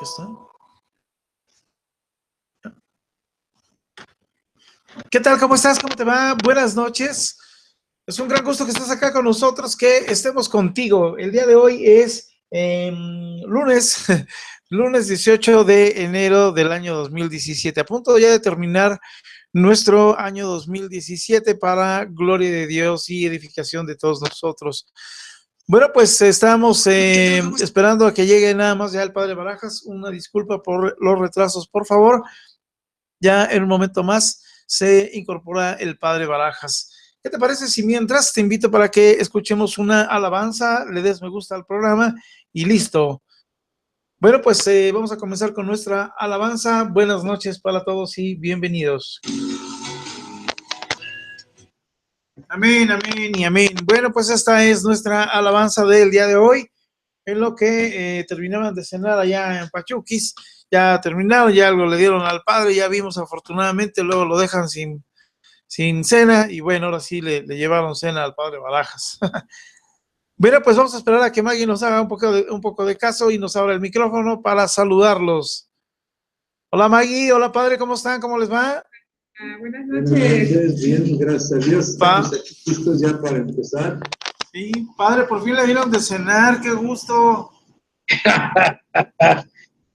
Aquí está. ¿Qué tal? ¿Cómo estás? ¿Cómo te va? Buenas noches. Es un gran gusto que estés acá con nosotros, que estemos contigo. El día de hoy es lunes, lunes 18 de enero del año 2017, a punto ya de terminar nuestro año 2017 para gloria de Dios y edificación de todos nosotros. Bueno, pues estamos esperando a que llegue nada más ya el Padre Barajas. Una disculpa por los retrasos, por favor. Ya en un momento más se incorpora el Padre Barajas. ¿Qué te parece si mientras te invito para que escuchemos una alabanza, le des me gusta al programa y listo? Bueno, pues vamos a comenzar con nuestra alabanza. Buenas noches para todos y bienvenidos. Amén, amén y amén. Bueno, pues esta es nuestra alabanza del día de hoy, en lo que terminaban de cenar allá en Pachuquis. Ya terminaron, ya algo le dieron al padre, ya vimos afortunadamente, luego lo dejan sin cena, y bueno, ahora sí le llevaron cena al padre Barajas. Bueno, pues vamos a esperar a que Maggie nos haga un poco de caso y nos abra el micrófono para saludarlos. Hola Maggie, hola padre, ¿cómo están? ¿Cómo les va? Buenas noches. Bien, gracias a Dios. Estamos aquí listos ya para empezar. Sí, padre, por fin le dieron de cenar, qué gusto.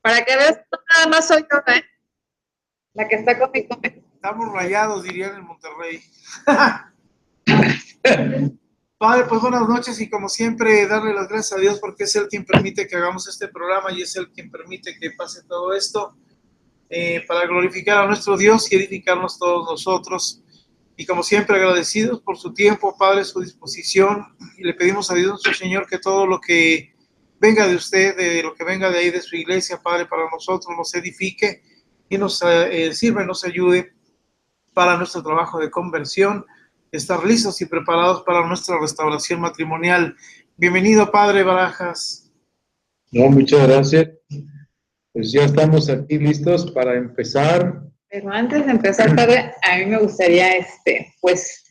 Para que veas, nada más soy yo, ¿eh? La que está conmigo. Estamos rayados, dirían en Monterrey. Padre, pues buenas noches y como siempre darle las gracias a Dios porque es Él quien permite que hagamos este programa y es Él quien permite que pase todo esto para glorificar a nuestro Dios y edificarnos todos nosotros. Y como siempre agradecidos por su tiempo, Padre, su disposición, y le pedimos a Dios nuestro Señor que todo lo que venga de usted, de lo que venga de ahí de su iglesia, Padre, para nosotros nos edifique y nos sirva y nos ayude para nuestro trabajo de conversión, estar listos y preparados para nuestra restauración matrimonial. Bienvenido, Padre Barajas. No, muchas gracias. Pues ya estamos aquí listos para empezar. Pero antes de empezar, padre, a mí me gustaría, pues,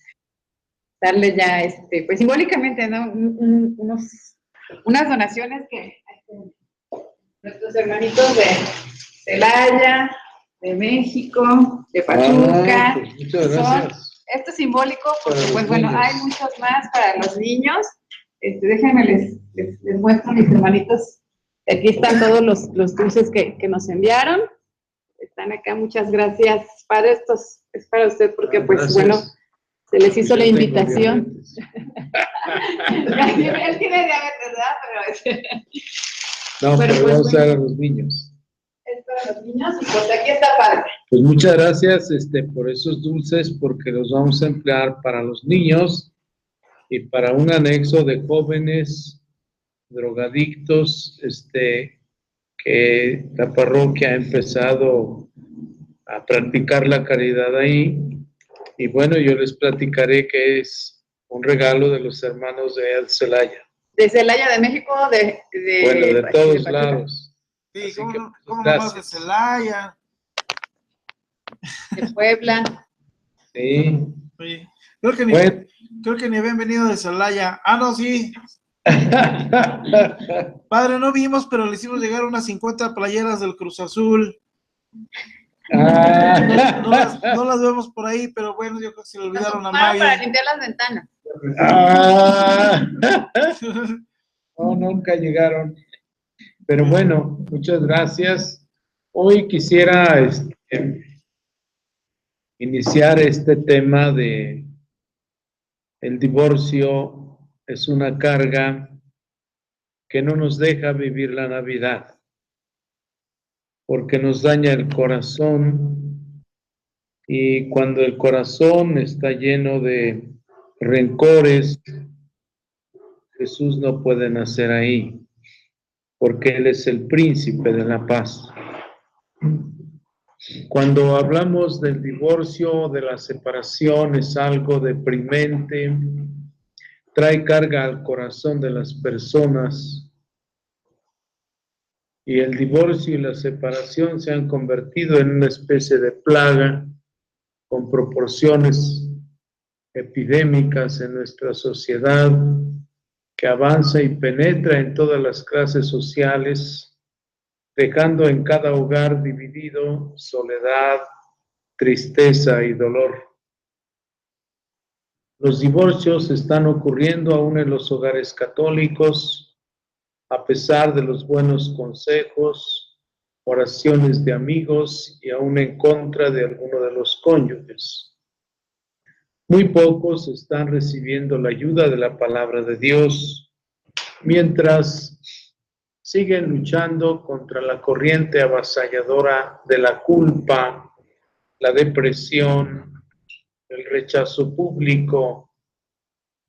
darle ya, pues, simbólicamente, ¿no? Unas donaciones que nuestros hermanitos de Celaya, de México, de Pachuca. Pues muchas gracias. Esto es simbólico porque, Para pues, los niños. hay muchos más para los niños. Déjenme les muestro, mis hermanitos. Aquí están todos los dulces que nos enviaron. Están acá, muchas gracias. Padre, esto es para usted porque, pues, gracias. bueno, se les hizo Yo la tengo invitación. diabetes. Él tiene diabetes, ¿verdad? No, pero pues, vamos a dar a los niños. Es para los niños y pues aquí está padre. Pues muchas gracias por esos dulces, porque los vamos a emplear para los niños y para un anexo de jóvenes drogadictos, que la parroquia ha empezado a practicar la caridad ahí. Y bueno, yo les platicaré que es un regalo de los hermanos de Celaya. De Celaya, de México, Bueno, de todos lados. Sí, Así ¿cómo, que, cómo pues, más de Celaya? de Puebla. Sí. Sí. Creo que ni habían venido de Celaya. Ah, no, sí. Padre, no vimos, pero le hicimos llegar unas 50 playeras del Cruz Azul. No las vemos por ahí, pero bueno, yo creo que se le olvidaron a Maggie. Para limpiar las ventanas. No, nunca llegaron. Pero bueno, muchas gracias. Hoy quisiera iniciar este tema de el divorcio es una carga que no nos deja vivir la Navidad, porque nos daña el corazón, y cuando el corazón está lleno de rencores, Jesús no puede nacer ahí, porque Él es el príncipe de la paz. Cuando hablamos del divorcio, de la separación, es algo deprimente, trae carga al corazón de las personas, y el divorcio y la separación se han convertido en una especie de plaga con proporciones epidémicas en nuestra sociedad, que avanza y penetra en todas las clases sociales, dejando en cada hogar dividido soledad, tristeza y dolor. Los divorcios están ocurriendo aún en los hogares católicos, a pesar de los buenos consejos, oraciones de amigos y aún en contra de alguno de los cónyuges. Muy pocos están recibiendo la ayuda de la palabra de Dios, mientras siguen luchando contra la corriente avasalladora de la culpa, la depresión, el rechazo público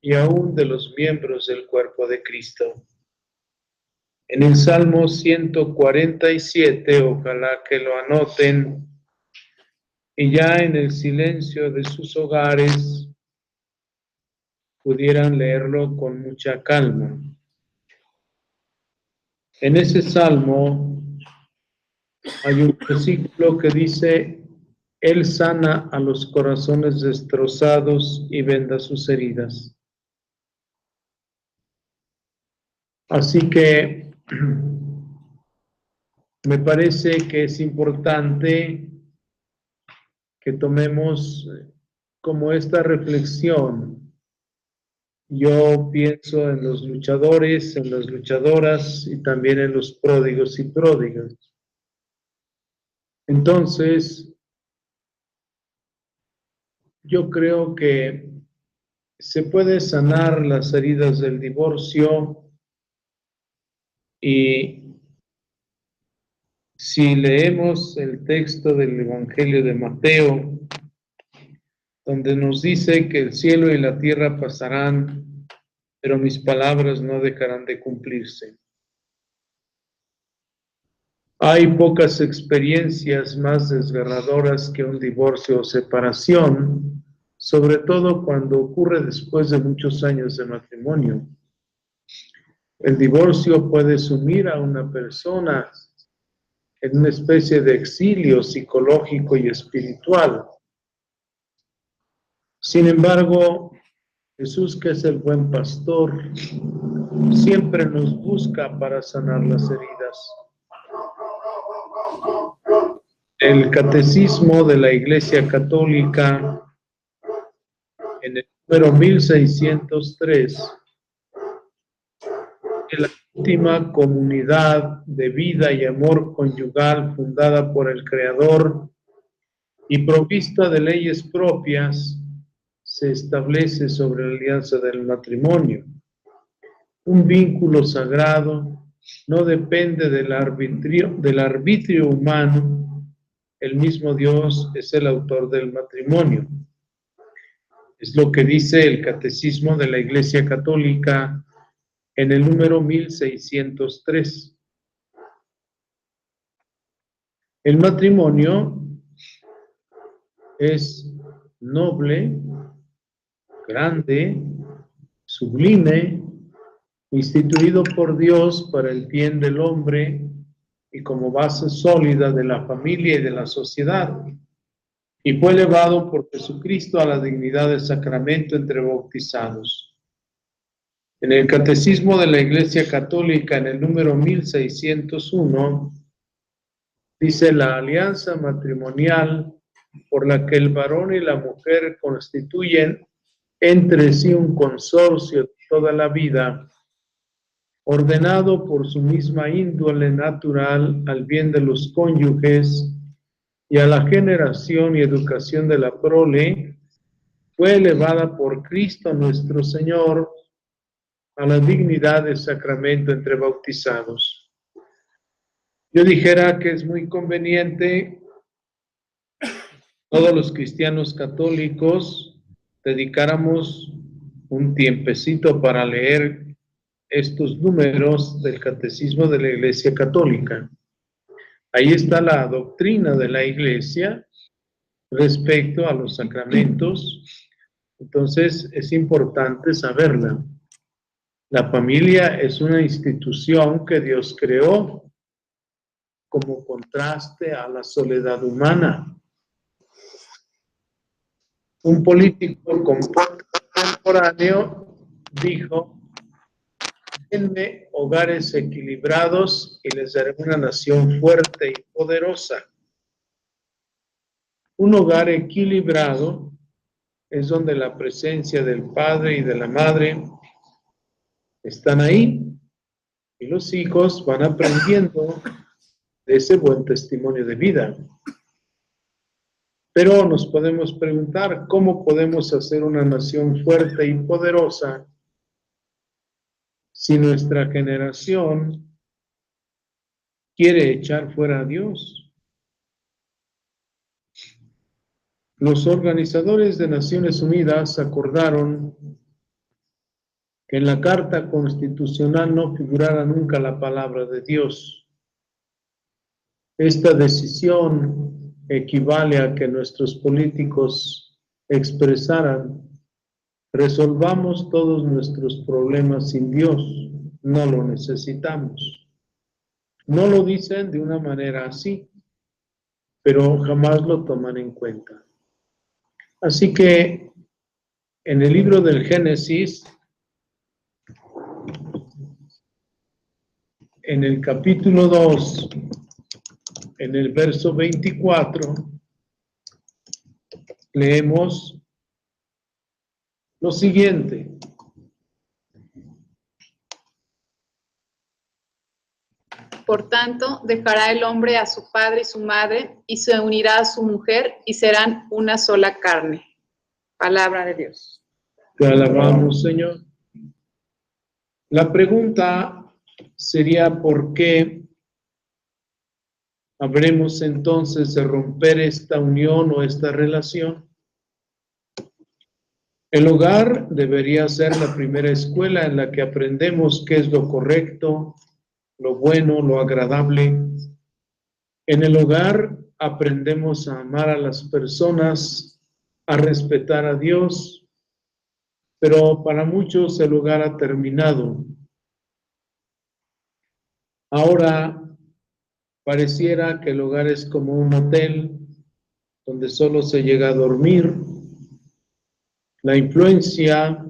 y aún de los miembros del cuerpo de Cristo. En el Salmo 147, ojalá que lo anoten, y ya en el silencio de sus hogares pudieran leerlo con mucha calma. En ese Salmo hay un versículo que dice: Él sana a los corazones destrozados y venda sus heridas. Así que me parece que es importante que tomemos como esta reflexión. Yo pienso en los luchadores, en las luchadoras y también en los pródigos y pródigas. Entonces, yo creo que se puede sanar las heridas del divorcio y si leemos el texto del Evangelio de Mateo, donde nos dice que el cielo y la tierra pasarán, pero mis palabras no dejarán de cumplirse. Hay pocas experiencias más desgarradoras que un divorcio o separación, sobre todo cuando ocurre después de muchos años de matrimonio. El divorcio puede sumir a una persona en una especie de exilio psicológico y espiritual. Sin embargo, Jesús, que es el buen pastor, siempre nos busca para sanar las heridas. El Catecismo de la Iglesia Católica, en el número 1603, en la última comunidad de vida y amor conyugal fundada por el Creador y provista de leyes propias, se establece sobre la alianza del matrimonio. Un vínculo sagrado no depende del arbitrio humano. El mismo Dios es el autor del matrimonio. Es lo que dice el Catecismo de la Iglesia Católica en el número 1603. El matrimonio es noble, grande, sublime, instituido por Dios para el bien del hombre y como base sólida de la familia y de la sociedad, y fue elevado por Jesucristo a la dignidad de sacramento entre bautizados. En el Catecismo de la Iglesia Católica, en el número 1601, dice: la alianza matrimonial por la que el varón y la mujer constituyen entre sí un consorcio de toda la vida, ordenado por su misma índole natural al bien de los cónyuges y a la generación y educación de la prole, fue elevada por Cristo nuestro Señor a la dignidad de sacramento entre bautizados. Yo dijera que es muy conveniente todos los cristianos católicos dedicáramos un tiempecito para leer estos números del Catecismo de la Iglesia Católica. Ahí está la doctrina de la Iglesia respecto a los sacramentos. Entonces es importante saberla. La familia es una institución que Dios creó como contraste a la soledad humana. Un político contemporáneo dijo denme hogares equilibrados y les daré una nación fuerte y poderosa. Un hogar equilibrado es donde la presencia del padre y de la madre están ahí y los hijos van aprendiendo de ese buen testimonio de vida. Pero nos podemos preguntar, ¿cómo podemos hacer una nación fuerte y poderosa si nuestra generación quiere echar fuera a Dios? Los organizadores de Naciones Unidas acordaron que en la Carta Constitucional no figurara nunca la palabra de Dios. Esta decisión equivale a que nuestros políticos expresaran: resolvamos todos nuestros problemas sin Dios, no lo necesitamos. No lo dicen de una manera así, pero jamás lo toman en cuenta. Así que en el libro del Génesis, en el capítulo 2, en el verso 24, leemos lo siguiente. Por tanto, dejará el hombre a su padre y su madre, y se unirá a su mujer, y serán una sola carne. Palabra de Dios. Te alabamos, Señor. La pregunta sería: ¿por qué habremos entonces de romper esta unión o esta relación? El hogar debería ser la primera escuela en la que aprendemos qué es lo correcto, lo bueno, lo agradable. En el hogar aprendemos a amar a las personas, a respetar a Dios, pero para muchos el hogar ha terminado. Ahora pareciera que el hogar es como un hotel donde solo se llega a dormir. La influencia,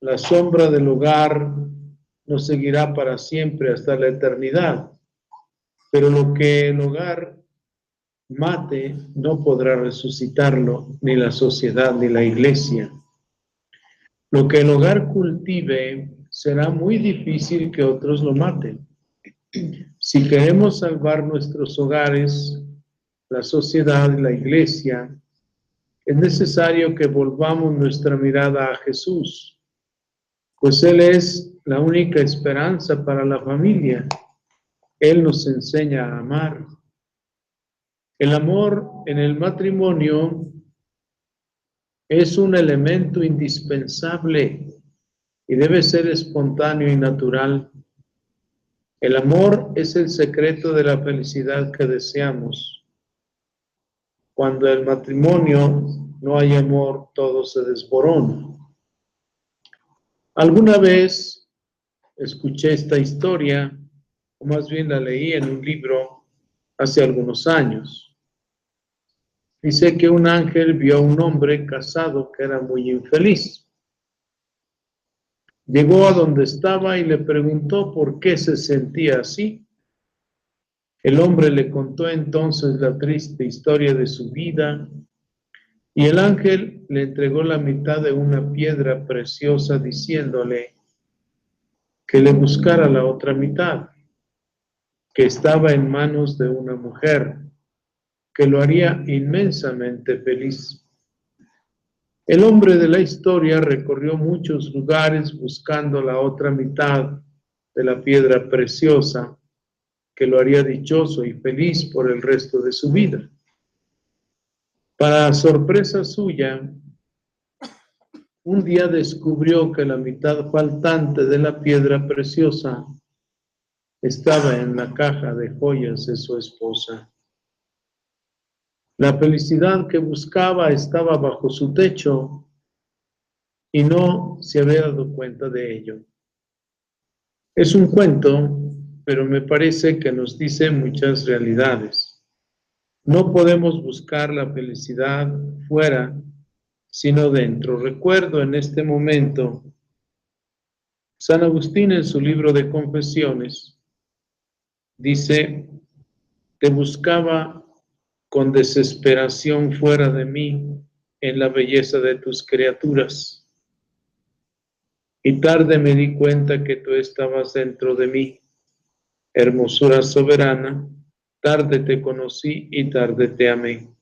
la sombra del hogar nos seguirá para siempre hasta la eternidad. Pero lo que el hogar mate no podrá resucitarlo ni la sociedad ni la iglesia. Lo que el hogar cultive será muy difícil que otros lo maten. Si queremos salvar nuestros hogares, la sociedad y la iglesia, es necesario que volvamos nuestra mirada a Jesús, pues Él es la única esperanza para la familia. Él nos enseña a amar. El amor en el matrimonio es un elemento indispensable y debe ser espontáneo y natural. El amor es el secreto de la felicidad que deseamos. Cuando en el matrimonio no hay amor, todo se desborona. Alguna vez escuché esta historia, o más bien la leí en un libro hace algunos años. Dice que un ángel vio a un hombre casado que era muy infeliz. Llegó a donde estaba y le preguntó por qué se sentía así. El hombre le contó entonces la triste historia de su vida y el ángel le entregó la mitad de una piedra preciosa diciéndole que le buscara la otra mitad, que estaba en manos de una mujer, que lo haría inmensamente feliz. El hombre de la historia recorrió muchos lugares buscando la otra mitad de la piedra preciosa que lo haría dichoso y feliz por el resto de su vida. Para sorpresa suya, un día descubrió que la mitad faltante de la piedra preciosa estaba en la caja de joyas de su esposa. La felicidad que buscaba estaba bajo su techo y no se había dado cuenta de ello. Es un cuento, pero me parece que nos dice muchas realidades. No podemos buscar la felicidad fuera, sino dentro. Recuerdo en este momento San Agustín en su libro de Confesiones dice: te buscaba con desesperación fuera de mí en la belleza de tus criaturas. Y tarde me di cuenta que tú estabas dentro de mí, hermosura soberana, tarde te conocí y tarde te amé.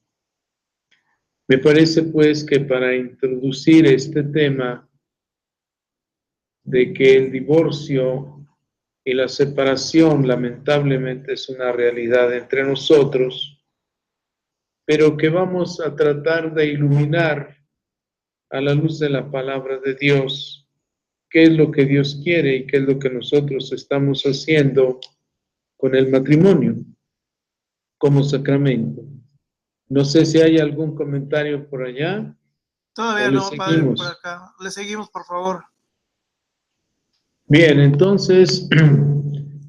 Me parece pues que para introducir este tema de que el divorcio y la separación lamentablemente es una realidad entre nosotros, pero que vamos a tratar de iluminar a la luz de la palabra de Dios qué es lo que Dios quiere y qué es lo que nosotros estamos haciendo con el matrimonio como sacramento. No sé si hay algún comentario por allá. Todavía no, padre, por acá. Le seguimos, por favor. Bien, entonces,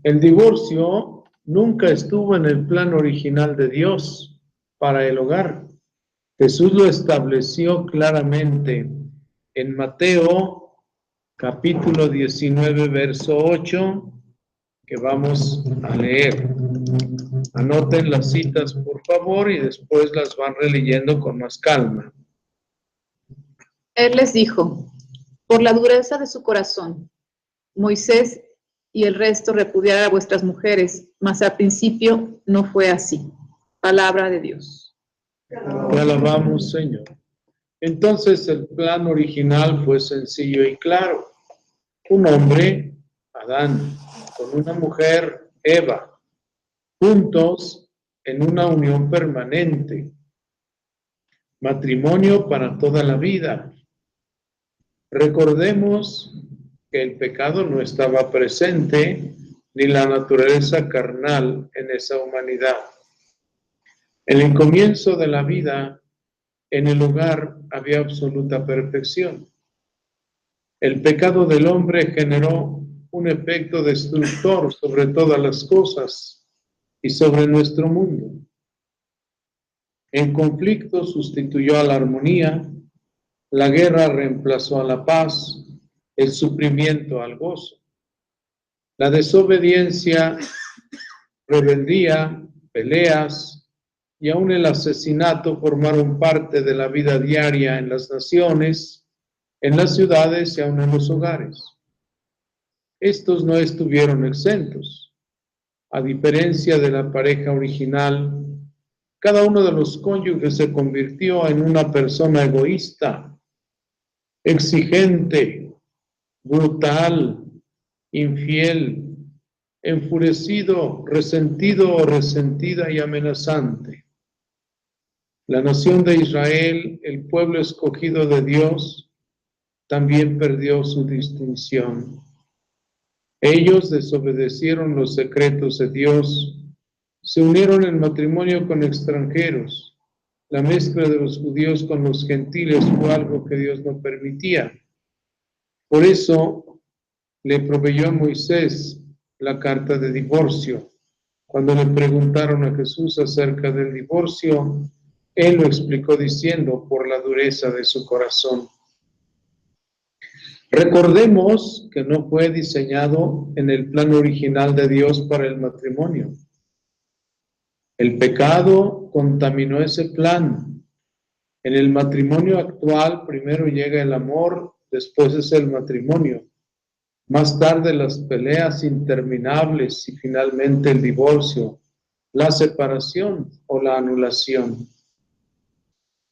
el divorcio nunca estuvo en el plan original de Dios para el hogar. Jesús lo estableció claramente en Mateo capítulo 19, verso 8, que vamos a leer. Anoten las citas, por favor, y después las van releyendo con más calma. Él les dijo: por la dureza de su corazón, Moisés y el resto repudiaron a vuestras mujeres, mas al principio no fue así. Palabra de Dios. Te alabamos, Señor. Entonces el plan original fue sencillo y claro. Un hombre, Adán, con una mujer, Eva, juntos en una unión permanente. Matrimonio para toda la vida. Recordemos que el pecado no estaba presente, ni la naturaleza carnal en esa humanidad. En el comienzo de la vida, en el hogar había absoluta perfección. El pecado del hombre generó un efecto destructor sobre todas las cosas y sobre nuestro mundo. El conflicto sustituyó a la armonía, la guerra reemplazó a la paz, el sufrimiento al gozo. La desobediencia, rebeldía, peleas y aún el asesinato formaron parte de la vida diaria en las naciones, en las ciudades y aún en los hogares. Estos no estuvieron exentos. A diferencia de la pareja original, cada uno de los cónyuges se convirtió en una persona egoísta, exigente, brutal, infiel, enfurecido, resentido o resentida y amenazante. La nación de Israel, el pueblo escogido de Dios, también perdió su distinción. Ellos desobedecieron los secretos de Dios, se unieron en matrimonio con extranjeros. La mezcla de los judíos con los gentiles fue algo que Dios no permitía. Por eso le proveyó a Moisés la carta de divorcio. Cuando le preguntaron a Jesús acerca del divorcio, él lo explicó diciendo: por la dureza de su corazón. Recordemos que no fue diseñado en el plan original de Dios para el matrimonio. El pecado contaminó ese plan. En el matrimonio actual primero llega el amor, después es el matrimonio. Más tarde las peleas interminables y finalmente el divorcio, la separación o la anulación.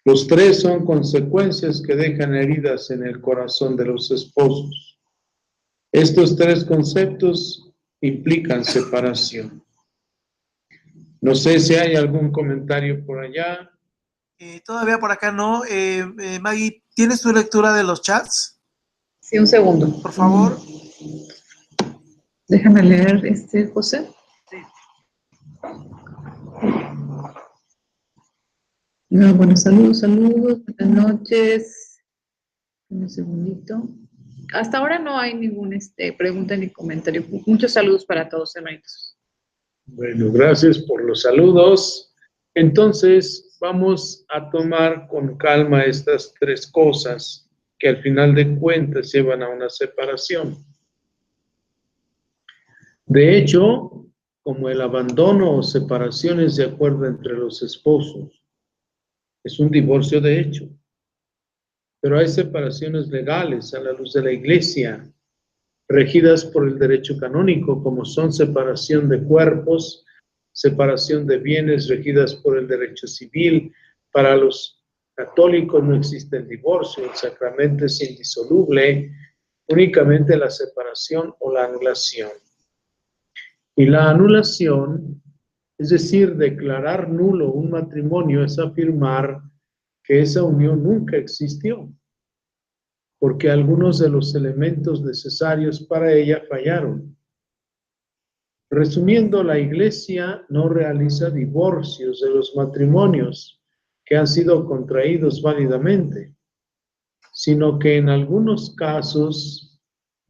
Los tres son consecuencias que dejan heridas en el corazón de los esposos. Estos tres conceptos implican separación. No sé si hay algún comentario por allá. Todavía por acá no. Maggie, ¿tienes tu lectura de los chats? Sí, un segundo. Por favor. Déjame leer, José. Sí. No, bueno, saludos, buenas noches. Un segundito. Hasta ahora no hay ningún pregunta ni comentario. Muchos saludos para todos, hermanitos. Bueno, gracias por los saludos. Entonces, vamos a tomar con calma estas tres cosas que al final de cuentas llevan a una separación. De hecho, como el abandono o separaciones de acuerdo entre los esposos, es un divorcio de hecho. Pero hay separaciones legales a la luz de la Iglesia, regidas por el derecho canónico, como son separación de cuerpos, separación de bienes regidas por el derecho civil. Para los católicos no existe el divorcio, el sacramento es indisoluble, únicamente la separación o la anulación. Y la anulación, es decir, declarar nulo un matrimonio, es afirmar que esa unión nunca existió, porque algunos de los elementos necesarios para ella fallaron. Resumiendo, la Iglesia no realiza divorcios de los matrimonios que han sido contraídos válidamente, sino que en algunos casos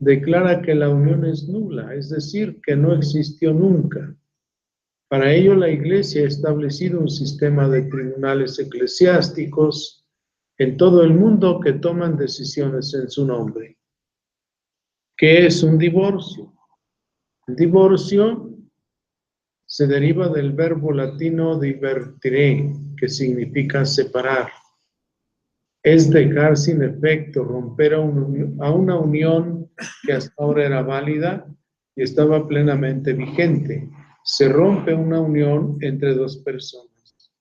declara que la unión es nula, es decir, que no existió nunca. Para ello, la Iglesia ha establecido un sistema de tribunales eclesiásticos en todo el mundo que toman decisiones en su nombre. ¿Qué es un divorcio? El divorcio se deriva del verbo latino divertire, que significa separar. Es dejar sin efecto, romper a una unión que hasta ahora era válida y estaba plenamente vigente. Se rompe una unión entre dos personas.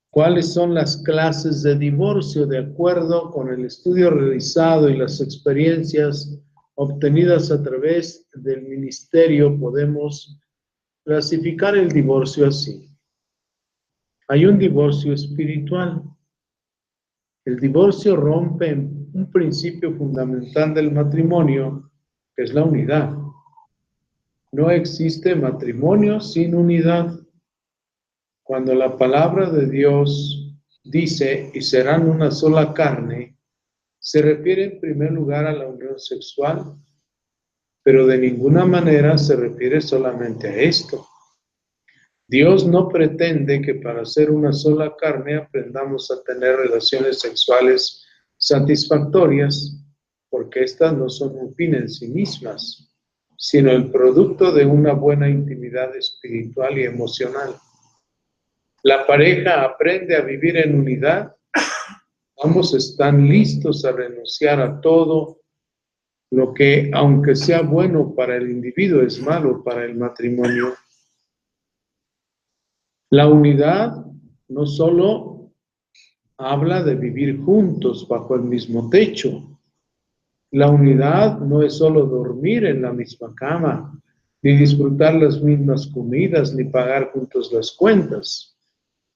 ¿Cuáles son las clases de divorcio? De acuerdo con el estudio realizado y las experiencias obtenidas a través del ministerio, podemos clasificar el divorcio así. Hay un divorcio espiritual. El divorcio rompe un principio fundamental del matrimonio, que es la unidad. No existe matrimonio sin unidad. Cuando la palabra de Dios dice, y serán una sola carne, se refiere en primer lugar a la unión sexual, pero de ninguna manera se refiere solamente a esto. Dios no pretende que para ser una sola carne aprendamos a tener relaciones sexuales satisfactorias, porque estas no son un fin en sí mismas, sino el producto de una buena intimidad espiritual y emocional. La pareja aprende a vivir en unidad. Ambos están listos a renunciar a todo lo que, aunque sea bueno para el individuo, es malo para el matrimonio. La unidad no solo habla de vivir juntos bajo el mismo techo. La unidad no es solo dormir en la misma cama, ni disfrutar las mismas comidas, ni pagar juntos las cuentas.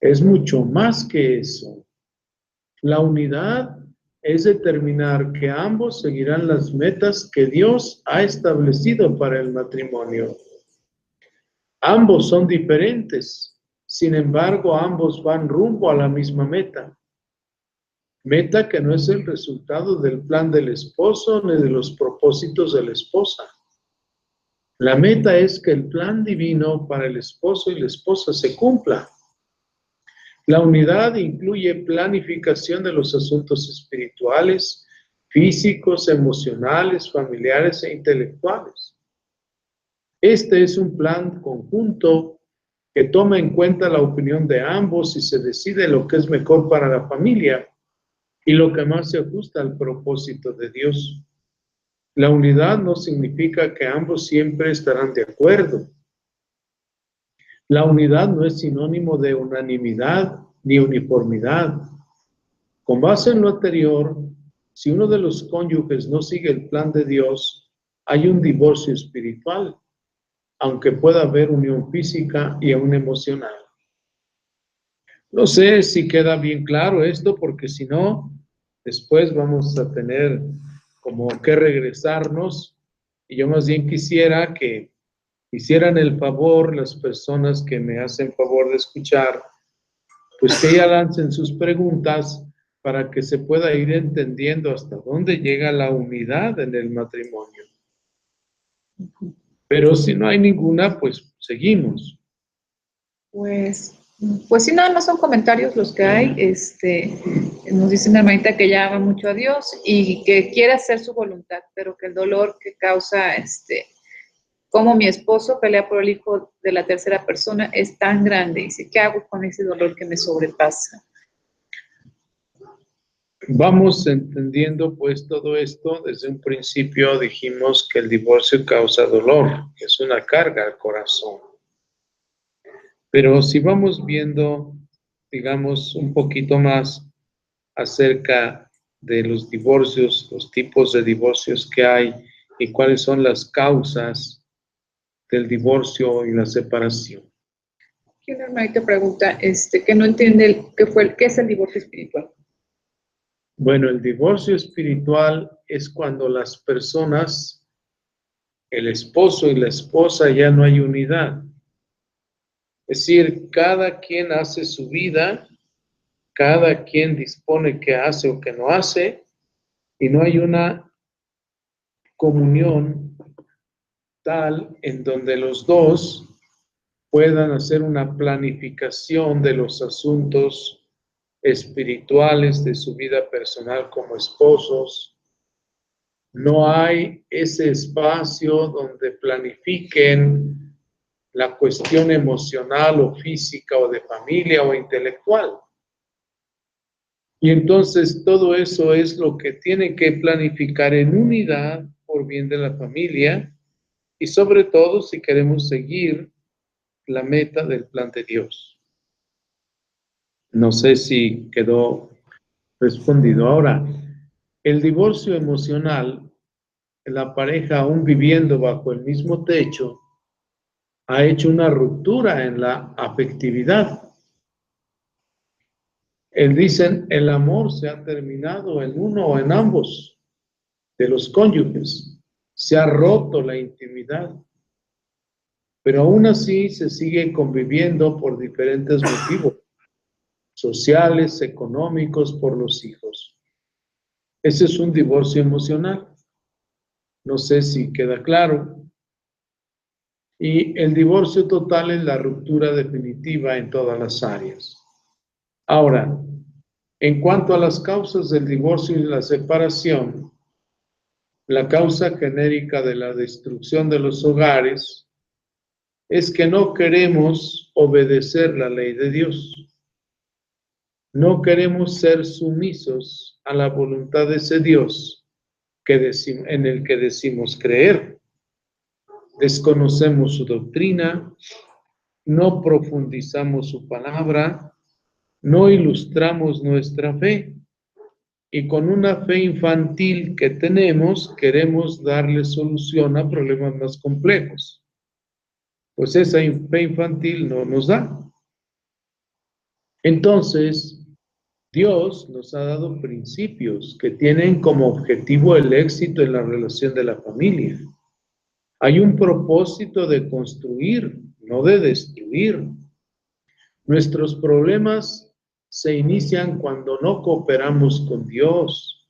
Es mucho más que eso. La unidad es determinar que ambos seguirán las metas que Dios ha establecido para el matrimonio. Ambos son diferentes, sin embargo, ambos van rumbo a la misma meta. Meta que no es el resultado del plan del esposo ni de los propósitos de la esposa. La meta es que el plan divino para el esposo y la esposa se cumpla. La unidad incluye planificación de los asuntos espirituales, físicos, emocionales, familiares e intelectuales. Este es un plan conjunto que toma en cuenta la opinión de ambos y se decide lo que es mejor para la familia y lo que más se ajusta al propósito de Dios. La unidad no significa que ambos siempre estarán de acuerdo. La unidad no es sinónimo de unanimidad ni uniformidad. Con base en lo anterior, si uno de los cónyuges no sigue el plan de Dios, hay un divorcio espiritual, aunque pueda haber unión física y aún emocional. No sé si queda bien claro esto, porque si no, después vamos a tener como que regresarnos, y yo más bien quisiera que hicieran el favor, las personas que me hacen favor de escuchar, pues que ya lancen sus preguntas para que se pueda ir entendiendo hasta dónde llega la unidad en el matrimonio. Pero si no hay ninguna, pues seguimos. Pues sí, nada más son comentarios los que hay. Nos dice una hermanita que ella ama mucho a Dios y que quiere hacer su voluntad, pero que el dolor que causa Como mi esposo pelea por el hijo de la tercera persona es tan grande. Dice, ¿qué hago con ese dolor que me sobrepasa? Vamos entendiendo pues todo esto. Desde un principio dijimos que el divorcio causa dolor, que es una carga al corazón. Pero si vamos viendo, digamos, un poquito más acerca de los divorcios, los tipos de divorcios que hay y cuáles son las causas del divorcio y la separación. Aquí un hermanito pregunta, que no entiende qué es el divorcio espiritual. Bueno, el divorcio espiritual es cuando las personas, el esposo y la esposa, ya no hay unidad. Es decir, cada quien hace su vida, cada quien dispone qué hace o qué no hace, y no hay una comunión tal en donde los dos puedan hacer una planificación de los asuntos espirituales de su vida personal como esposos. No hay ese espacio donde planifiquen la cuestión emocional o física o de familia o intelectual. Y entonces todo eso es lo que tiene que planificar en unidad por bien de la familia y sobre todo si queremos seguir la meta del plan de Dios. No sé si quedó respondido. Ahora, el divorcio emocional, la pareja aún viviendo bajo el mismo techo, ha hecho una ruptura en la afectividad. Dicen, el amor se ha terminado en uno o en ambos de los cónyuges. Se ha roto la intimidad. Pero aún así se sigue conviviendo por diferentes motivos, sociales, económicos, por los hijos. Ese es un divorcio emocional. No sé si queda claro. Y el divorcio total es la ruptura definitiva en todas las áreas. Ahora, en cuanto a las causas del divorcio y la separación, la causa genérica de la destrucción de los hogares es que no queremos obedecer la ley de Dios. No queremos ser sumisos a la voluntad de ese Dios en el que decimos creer. Desconocemos su doctrina, no profundizamos su palabra, no ilustramos nuestra fe y con una fe infantil que tenemos queremos darle solución a problemas más complejos. Pues esa fe infantil no nos da. Entonces, Dios nos ha dado principios que tienen como objetivo el éxito en la relación de la familia. Hay un propósito de construir, no de destruir. Nuestros problemas se inician cuando no cooperamos con Dios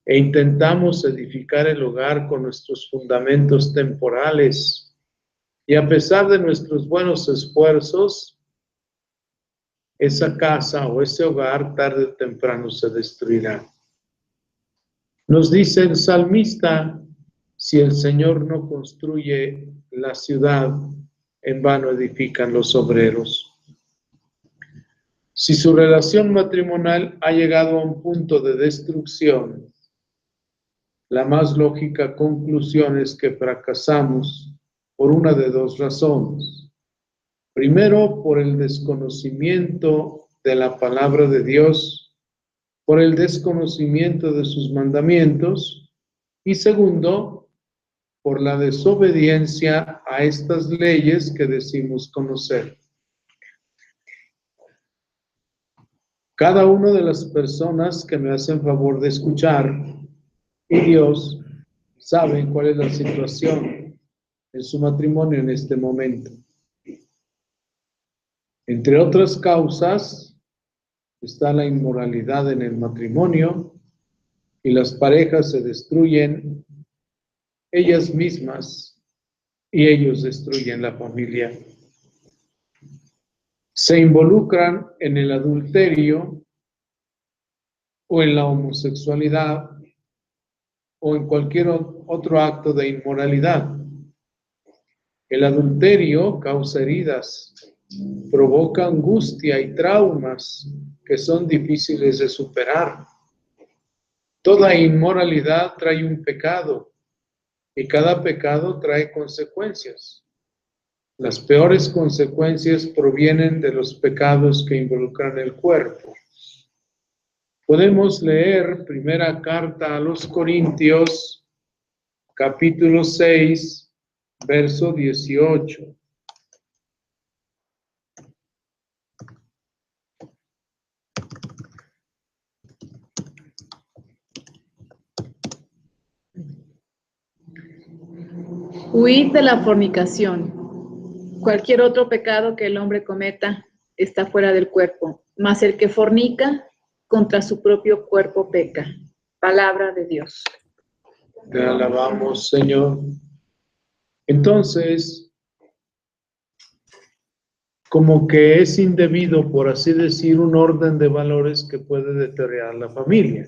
e intentamos edificar el hogar con nuestros fundamentos temporales. Y a pesar de nuestros buenos esfuerzos, esa casa o ese hogar tarde o temprano se destruirá. Nos dice el salmista, si el Señor no construye la ciudad, en vano edifican los obreros. Si su relación matrimonial ha llegado a un punto de destrucción, la más lógica conclusión es que fracasamos por una de dos razones. Primero, por el desconocimiento de la palabra de Dios, por el desconocimiento de sus mandamientos, y segundo, por la desobediencia a estas leyes que decimos conocer. Cada una de las personas que me hacen favor de escuchar y Dios saben cuál es la situación en su matrimonio en este momento. Entre otras causas está la inmoralidad en el matrimonio y las parejas se destruyen ellas mismas y ellos destruyen la familia. Se involucran en el adulterio o en la homosexualidad o en cualquier otro acto de inmoralidad. El adulterio causa heridas, provoca angustia y traumas que son difíciles de superar. Toda inmoralidad trae un pecado y cada pecado trae consecuencias. Las peores consecuencias provienen de los pecados que involucran el cuerpo. Podemos leer primera carta a los Corintios, capítulo 6, verso 18. Huid de la fornicación. Cualquier otro pecado que el hombre cometa está fuera del cuerpo, mas el que fornica contra su propio cuerpo peca. Palabra de Dios. Te alabamos, Señor. Entonces, como que es indebido, por así decir, un orden de valores que puede deteriorar la familia.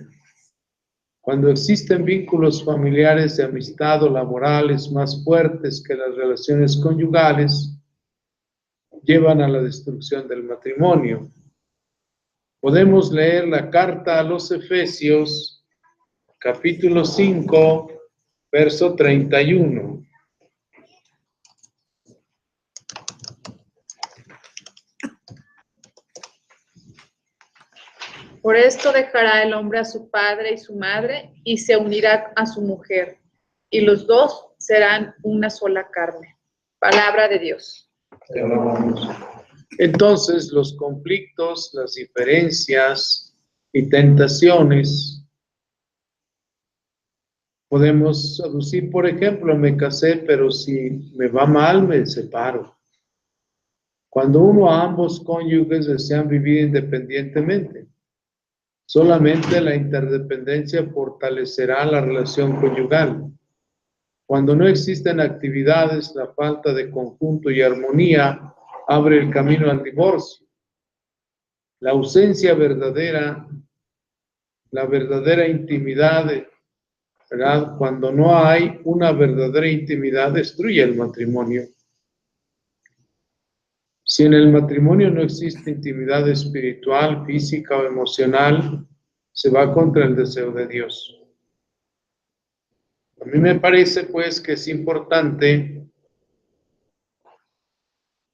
Cuando existen vínculos familiares de amistad o laborales más fuertes que las relaciones conyugales, llevan a la destrucción del matrimonio. Podemos leer la carta a los Efesios, capítulo 5, verso 31. Por esto dejará el hombre a su padre y su madre y se unirá a su mujer, y los dos serán una sola carne. Palabra de Dios. Te alabamos. Entonces, los conflictos, las diferencias y tentaciones, podemos aducir, por ejemplo, me casé, pero si me va mal, me separo. Cuando uno a ambos cónyuges desean vivir independientemente, solamente la interdependencia fortalecerá la relación conyugal. Cuando no existen actividades, la falta de conjunto y armonía abre el camino al divorcio. La ausencia verdadera, la verdadera intimidad, ¿verdad? Cuando no hay una verdadera intimidad, destruye el matrimonio. Si en el matrimonio no existe intimidad espiritual, física o emocional, se va contra el deseo de Dios. A mí me parece, pues, que es importante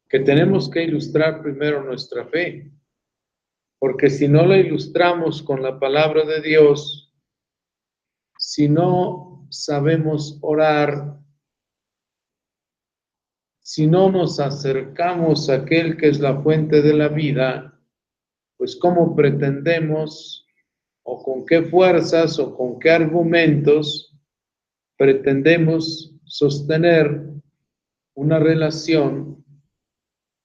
que tenemos que ilustrar primero nuestra fe, porque si no la ilustramos con la palabra de Dios, si no sabemos orar, si no nos acercamos a aquel que es la fuente de la vida, pues ¿cómo pretendemos o con qué fuerzas o con qué argumentos pretendemos sostener una relación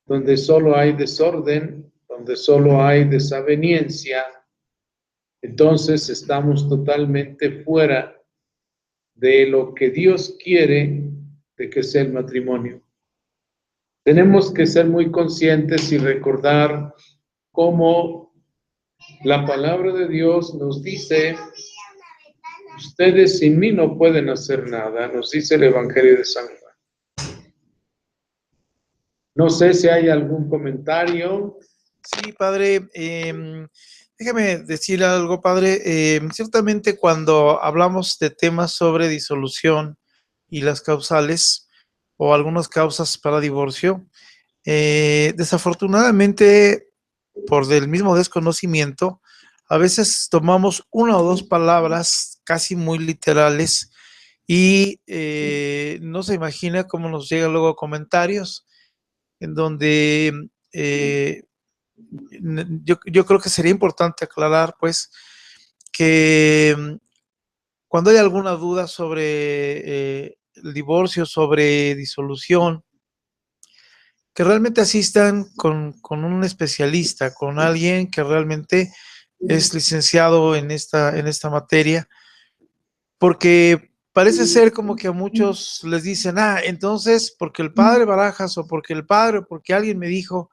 donde solo hay desorden, donde solo hay desaveniencia? Entonces estamos totalmente fuera de lo que Dios quiere de que sea el matrimonio. Tenemos que ser muy conscientes y recordar cómo la palabra de Dios nos dice: ustedes sin mí no pueden hacer nada, nos dice el Evangelio de San Juan. No sé si hay algún comentario. Sí, padre, déjame decir algo, padre. Ciertamente cuando hablamos de temas sobre disolución y las causales o algunas causas para divorcio, desafortunadamente, por del mismo desconocimiento, a veces tomamos una o dos palabras casi muy literales y no se imagina cómo nos llegan luego comentarios en donde yo creo que sería importante aclarar, pues, que cuando hay alguna duda sobre el divorcio, sobre disolución, que realmente asistan con un especialista, con alguien que realmente es licenciado en esta materia, porque parece ser como que a muchos les dicen, entonces, porque el padre Barajas o porque el padre, o porque alguien me dijo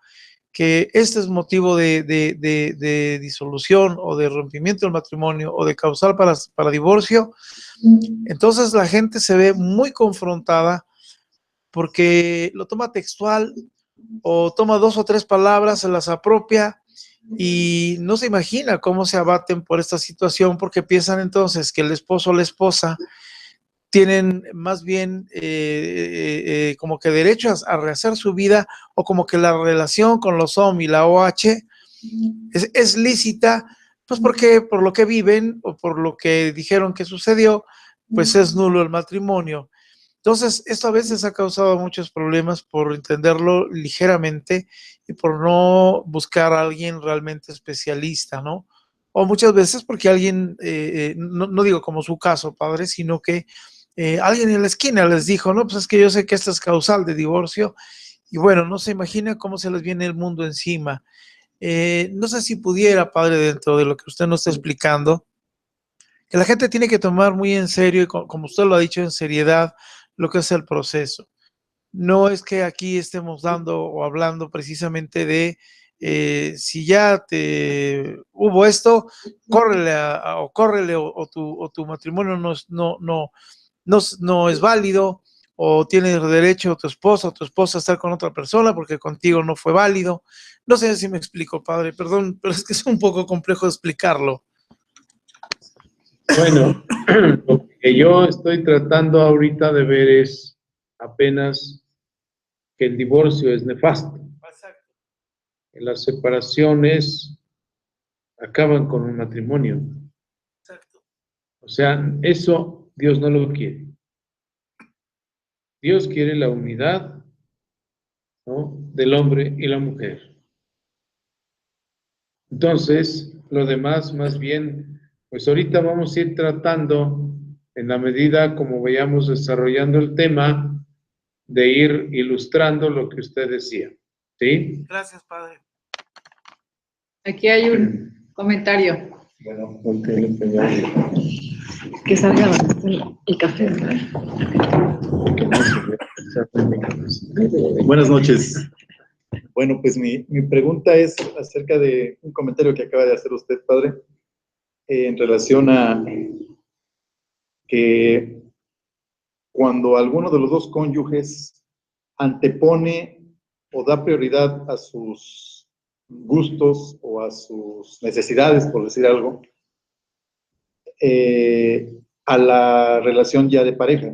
que este es motivo de disolución o de rompimiento del matrimonio o de causal para divorcio, entonces la gente se ve muy confrontada porque lo toma textual o toma 2 o 3 palabras, se las apropia y no se imagina cómo se abaten por esta situación porque piensan entonces que el esposo o la esposa tienen más bien como que derechos a rehacer su vida o como que la relación con los OM y la OH es lícita, pues porque por lo que viven o por lo que dijeron que sucedió, pues es nulo el matrimonio. Entonces, esto a veces ha causado muchos problemas por entenderlo ligeramente y por no buscar a alguien realmente especialista, ¿no? O muchas veces porque alguien, no digo como su caso, padre, sino que alguien en la esquina les dijo, no, pues es que yo sé que esto es causal de divorcio y bueno, no se imagina cómo se les viene el mundo encima. No sé si pudiera, padre, dentro de lo que usted nos está explicando, que la gente tiene que tomar muy en serio y como usted lo ha dicho, en seriedad, lo que es el proceso. No es que aquí estemos dando o hablando precisamente de si ya te hubo esto, córrele o córrele o tu matrimonio no es válido o tienes derecho tu esposo o tu esposa a estar con otra persona porque contigo no fue válido. No sé si me explico, padre, perdón, pero es que es un poco complejo explicarlo. Bueno, lo que yo estoy tratando ahorita de ver es apenas que el divorcio es nefasto. Exacto. Las separaciones acaban con un matrimonio. Exacto. O sea, eso Dios no lo quiere. Dios quiere la unidad, ¿no?, del hombre y la mujer. Entonces, lo demás, más bien, pues ahorita vamos a ir tratando, en la medida como vayamos desarrollando el tema, de ir ilustrando lo que usted decía. ¿Sí? Gracias, padre. Aquí hay un comentario. Bueno, ponte el español. Que salga el café. Buenas noches. Bueno, pues mi pregunta es acerca de un comentario que acaba de hacer usted, padre, en relación a que cuando alguno de los dos cónyuges antepone o da prioridad a sus gustos o a sus necesidades, por decir algo, a la relación ya de pareja.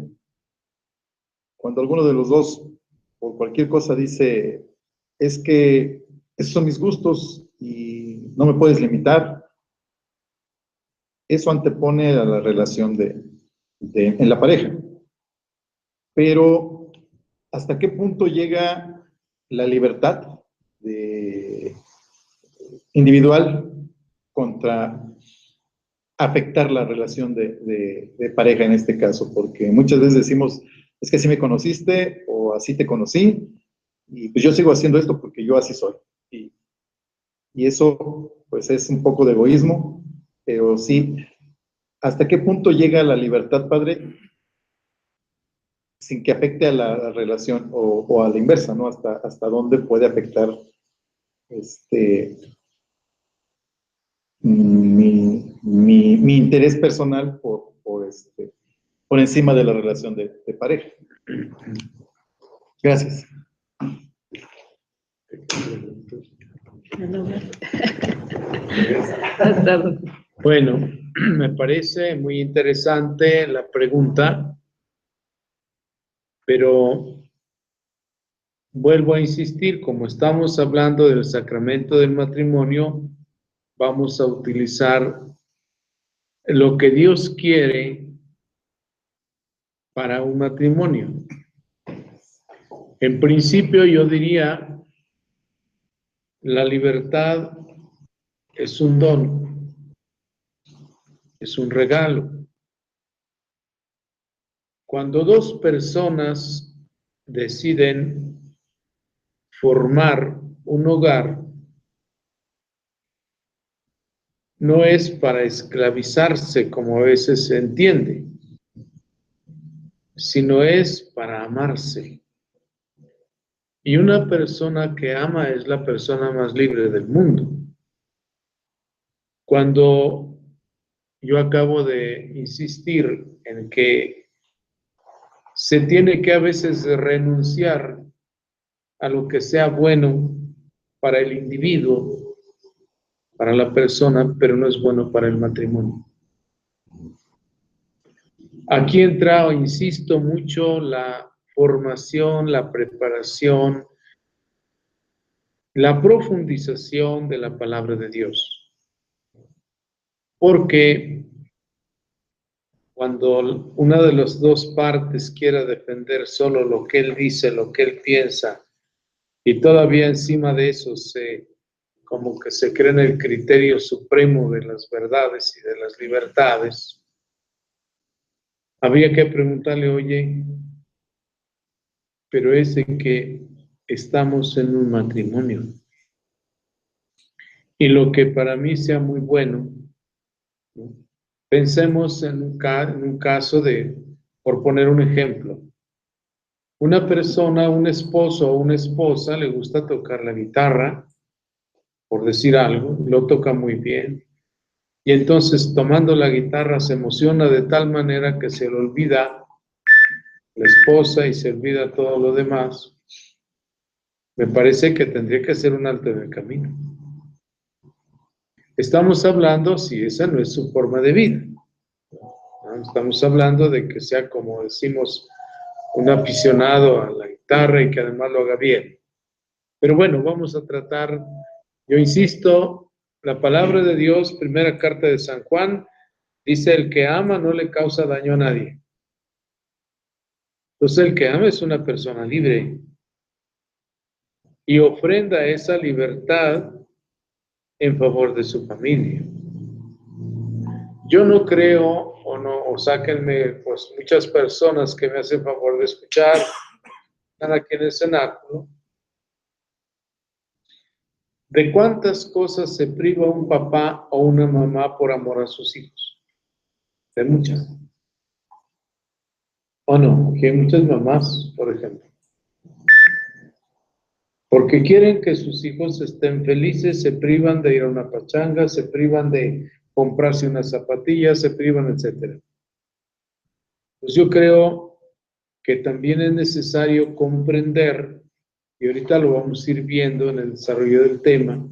Cuando alguno de los dos, por cualquier cosa, dice, es que esos son mis gustos y no me puedes limitar, eso antepone a la relación en la pareja. Pero, ¿hasta qué punto llega la libertad individual contra afectar la relación de pareja en este caso? Porque muchas veces decimos, es que así me conociste o así te conocí, y pues yo sigo haciendo esto porque yo así soy. Y eso, pues, es un poco de egoísmo, pero sí, ¿hasta qué punto llega la libertad, padre, sin que afecte a la relación o a la inversa, ¿no? ¿Hasta dónde puede afectar mi interés personal por encima de la relación de pareja? Gracias. Bueno, me parece muy interesante la pregunta, pero vuelvo a insistir, como estamos hablando del sacramento del matrimonio, vamos a utilizar lo que Dios quiere para un matrimonio. En principio, yo diría, la libertad es un don, es un regalo. Cuando dos personas deciden formar un hogar, no es para esclavizarse, como a veces se entiende, sino es para amarse. Y una persona que ama es la persona más libre del mundo. Cuando yo acabo de insistir en que se tiene que a veces renunciar a lo que sea bueno para el individuo, para la persona, pero no es bueno para el matrimonio. Aquí entra, insisto mucho, la formación, la preparación, la profundización de la palabra de Dios. Porque cuando una de las dos partes quiera defender solo lo que él dice, lo que él piensa, y todavía encima de eso como que se cree en el criterio supremo de las verdades y de las libertades, habría que preguntarle, oye, pero es de que estamos en un matrimonio. Y lo que para mí sea muy bueno, ¿no? Pensemos en un caso por poner un ejemplo, una persona, un esposo o una esposa le gusta tocar la guitarra, por decir algo, lo toca muy bien, y entonces tomando la guitarra se emociona de tal manera que se le olvida la esposa y se olvida todo lo demás. Me parece que tendría que hacer un alto en el camino. Estamos hablando si esa no es su forma de vida, ¿no? Estamos hablando de que sea, como decimos, un aficionado a la guitarra y que además lo haga bien. Pero bueno, vamos a tratar, yo insisto, la palabra de Dios, primera carta de San Juan, dice: el que ama no le causa daño a nadie. Entonces el que ama es una persona libre y ofrenda esa libertad en favor de su familia. Yo no creo, o sáquenme pues muchas personas que me hacen favor de escuchar, están aquí en el cenáculo, de cuántas cosas se priva un papá o una mamá por amor a sus hijos. De muchas. ¿O no? Aquí hay muchas mamás, por ejemplo. Porque quieren que sus hijos estén felices, se privan de ir a una pachanga, se privan de comprarse unas zapatillas, se privan, etc. Pues yo creo que también es necesario comprender, y ahorita lo vamos a ir viendo en el desarrollo del tema,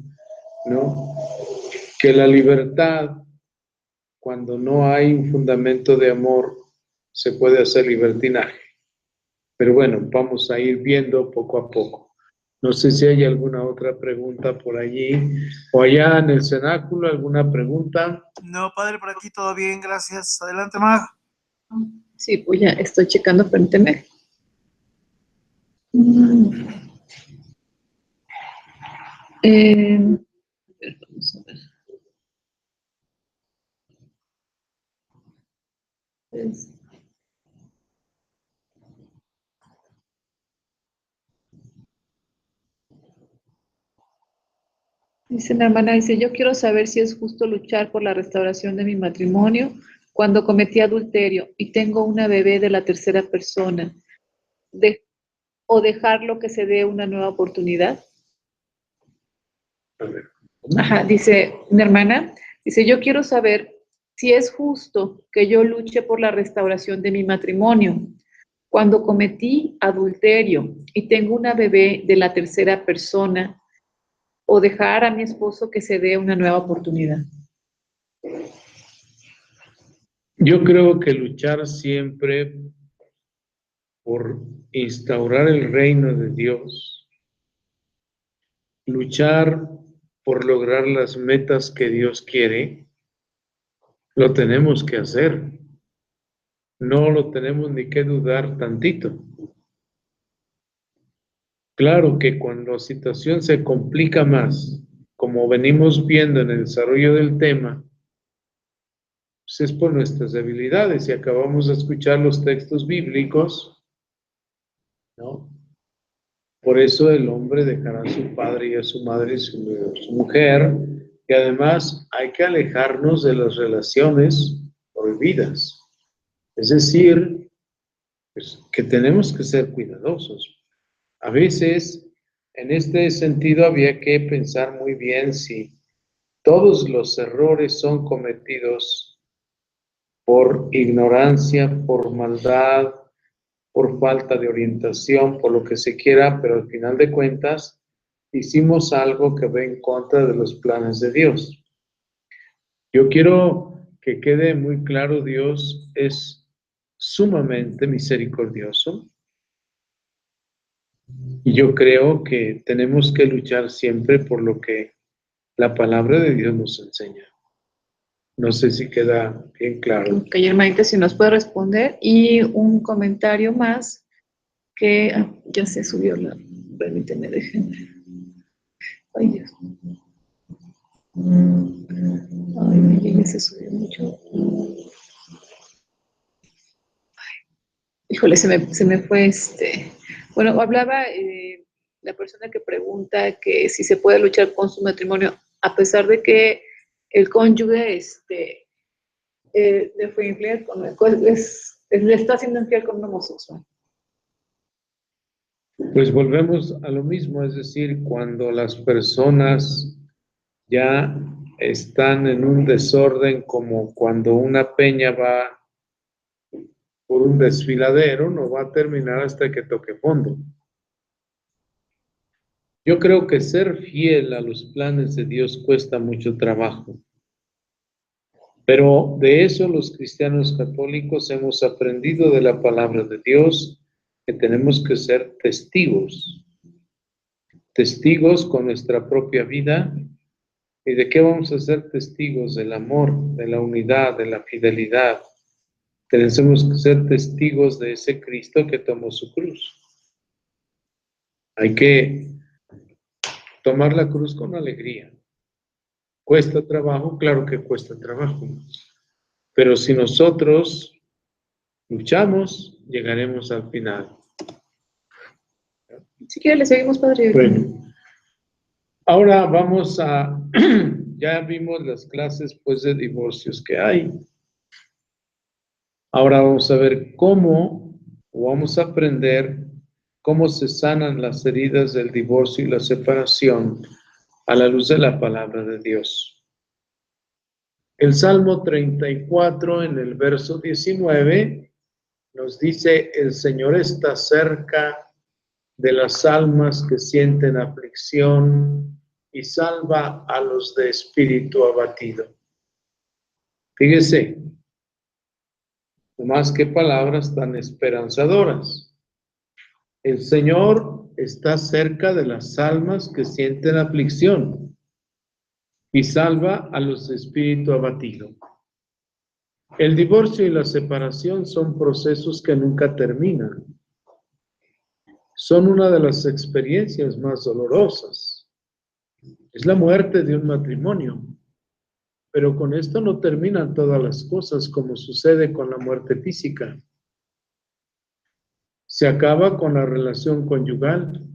¿no? Que la libertad, cuando no hay un fundamento de amor, se puede hacer libertinaje. Pero bueno, vamos a ir viendo poco a poco. No sé si hay alguna otra pregunta por allí o allá en el cenáculo, alguna pregunta. No, padre, por aquí todo bien, gracias. Adelante, Mag. Sí, pues ya estoy checando, permíteme. Vamos a ver. Dice la hermana, dice, yo quiero saber si es justo luchar por la restauración de mi matrimonio cuando cometí adulterio y tengo una bebé de la tercera persona, o dejarlo que se dé una nueva oportunidad. A ver. Ajá, dice mi hermana, dice, yo quiero saber si es justo que yo luche por la restauración de mi matrimonio cuando cometí adulterio y tengo una bebé de la tercera persona, o dejar a mi esposo que se dé una nueva oportunidad. Yo creo que luchar siempre por instaurar el reino de Dios, luchar por lograr las metas que Dios quiere, lo tenemos que hacer. No lo tenemos ni que dudar tantito. Claro que cuando la situación se complica más, como venimos viendo en el desarrollo del tema, pues es por nuestras debilidades, y acabamos de escuchar los textos bíblicos, ¿no? Por eso el hombre dejará a su padre y a su madre y su mujer, y además hay que alejarnos de las relaciones prohibidas. Es decir, pues, que tenemos que ser cuidadosos. A veces, en este sentido, había que pensar muy bien si todos los errores son cometidos por ignorancia, por maldad, por falta de orientación, por lo que se quiera, pero al final de cuentas hicimos algo que va en contra de los planes de Dios. Yo quiero que quede muy claro, Dios es sumamente misericordioso y yo creo que tenemos que luchar siempre por lo que la palabra de Dios nos enseña. No sé si queda bien claro. Ok, hermanita, si nos puede responder. Y un comentario más que ya se subió la... Permíteme, déjenme. Ay, Dios. Ay, ya se subió mucho. Híjole, se me fue Bueno, hablaba la persona que pregunta que si se puede luchar con su matrimonio a pesar de que el cónyuge le fue infiel le está haciendo infiel con un homosexual. Pues volvemos a lo mismo, es decir, cuando las personas ya están en un desorden, como cuando una peña va por un desfiladero, no va a terminar hasta que toque fondo. Yo creo que ser fiel a los planes de Dios cuesta mucho trabajo. Pero de eso los cristianos católicos hemos aprendido de la palabra de Dios, que tenemos que ser testigos. Testigos con nuestra propia vida. ¿Y de qué vamos a ser testigos? Del amor, de la unidad, de la fidelidad. Tenemos que ser testigos de ese Cristo que tomó su cruz. Hay que tomar la cruz con alegría. ¿Cuesta trabajo? Claro que cuesta trabajo. Pero si nosotros luchamos, llegaremos al final. Si quiere, le seguimos, padre. Bueno, ahora vamos a... Ya vimos las clases pues de divorcios que hay. Ahora vamos a ver cómo, o vamos a aprender cómo se sanan las heridas del divorcio y la separación a la luz de la palabra de Dios. El Salmo 34 en el verso 19 nos dice: el Señor está cerca de las almas que sienten aflicción y salva a los de espíritu abatido. Fíjese, más que palabras tan esperanzadoras. El Señor está cerca de las almas que sienten aflicción y salva a los de espíritu abatido. El divorcio y la separación son procesos que nunca terminan. Son una de las experiencias más dolorosas. Es la muerte de un matrimonio. Pero con esto no terminan todas las cosas, como sucede con la muerte física. Se acaba con la relación conyugal.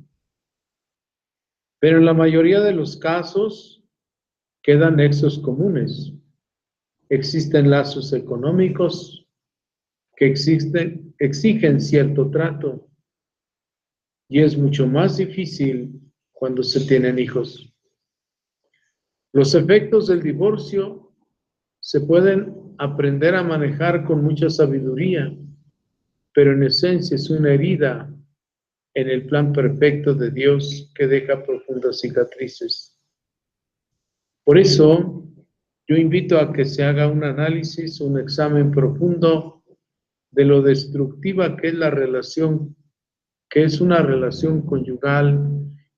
Pero en la mayoría de los casos quedan nexos comunes. Existen lazos económicos que exigen cierto trato. Y es mucho más difícil cuando se tienen hijos. Los efectos del divorcio se pueden aprender a manejar con mucha sabiduría, pero en esencia es una herida en el plan perfecto de Dios que deja profundas cicatrices. Por eso, yo invito a que se haga un análisis, un examen profundo de lo destructiva que es la relación, que es una relación conyugal,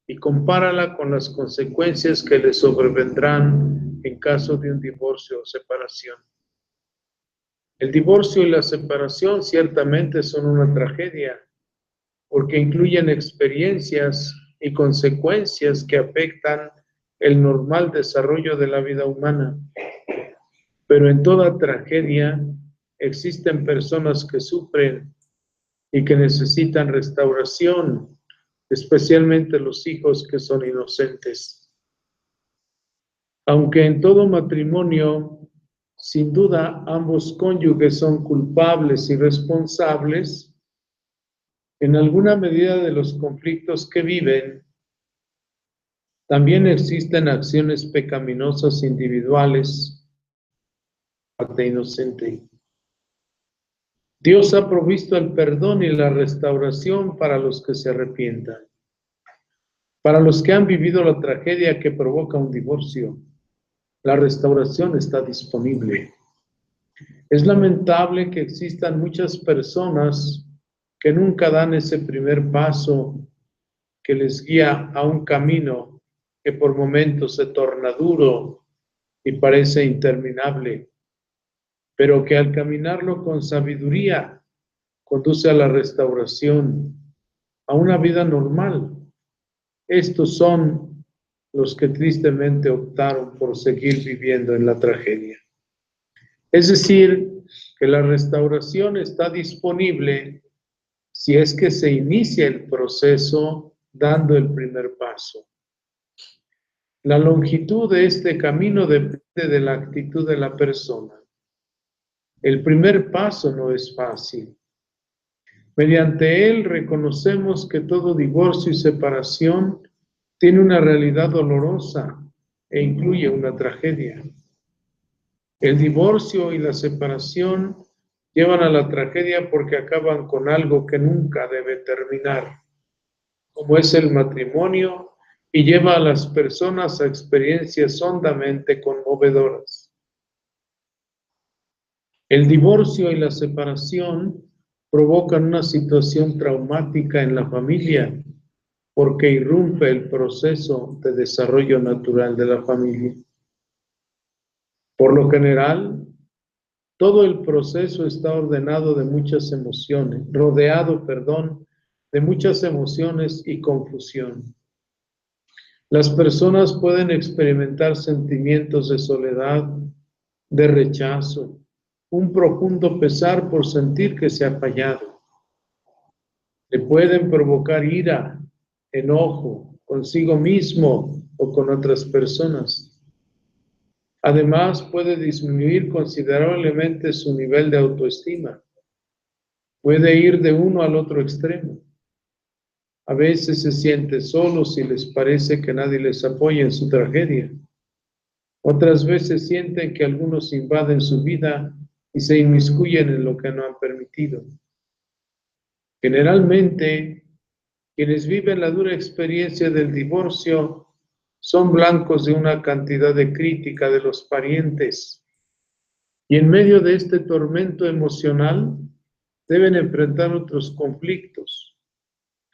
y compárala con las consecuencias que le sobrevendrán en caso de un divorcio o separación. El divorcio y la separación ciertamente son una tragedia, porque incluyen experiencias y consecuencias que afectan el normal desarrollo de la vida humana. Pero en toda tragedia existen personas que sufren y que necesitan restauración, especialmente los hijos que son inocentes. Aunque en todo matrimonio, sin duda, ambos cónyuges son culpables y responsables, en alguna medida de los conflictos que viven, también existen acciones pecaminosas individuales, parte inocente. Dios ha provisto el perdón y la restauración para los que se arrepientan. Para los que han vivido la tragedia que provoca un divorcio, la restauración está disponible. Es lamentable que existan muchas personas que nunca dan ese primer paso que les guía a un camino que por momentos se torna duro y parece interminable, pero que al caminarlo con sabiduría conduce a la restauración, a una vida normal. Estos son los que tristemente optaron por seguir viviendo en la tragedia. Es decir, que la restauración está disponible si es que se inicia el proceso dando el primer paso. La longitud de este camino depende de la actitud de la persona. El primer paso no es fácil. Mediante él reconocemos que todo divorcio y separación tiene una realidad dolorosa e incluye una tragedia. El divorcio y la separación llevan a la tragedia porque acaban con algo que nunca debe terminar, como es el matrimonio, y lleva a las personas a experiencias hondamente conmovedoras. El divorcio y la separación provocan una situación traumática en la familia porque irrumpe el proceso de desarrollo natural de la familia. Por lo general, todo el proceso está ordenado de muchas emociones, rodeado de muchas emociones y confusión. Las personas pueden experimentar sentimientos de soledad, de rechazo, un profundo pesar por sentir que se ha fallado. Le pueden provocar ira, enojo, consigo mismo o con otras personas. Además, puede disminuir considerablemente su nivel de autoestima. Puede ir de uno al otro extremo. A veces se siente solos y les parece que nadie les apoya en su tragedia. Otras veces sienten que algunos invaden su vida y se inmiscuyen en lo que no han permitido. Generalmente, quienes viven la dura experiencia del divorcio son blancos de una cantidad de crítica de los parientes. Y en medio de este tormento emocional deben enfrentar otros conflictos.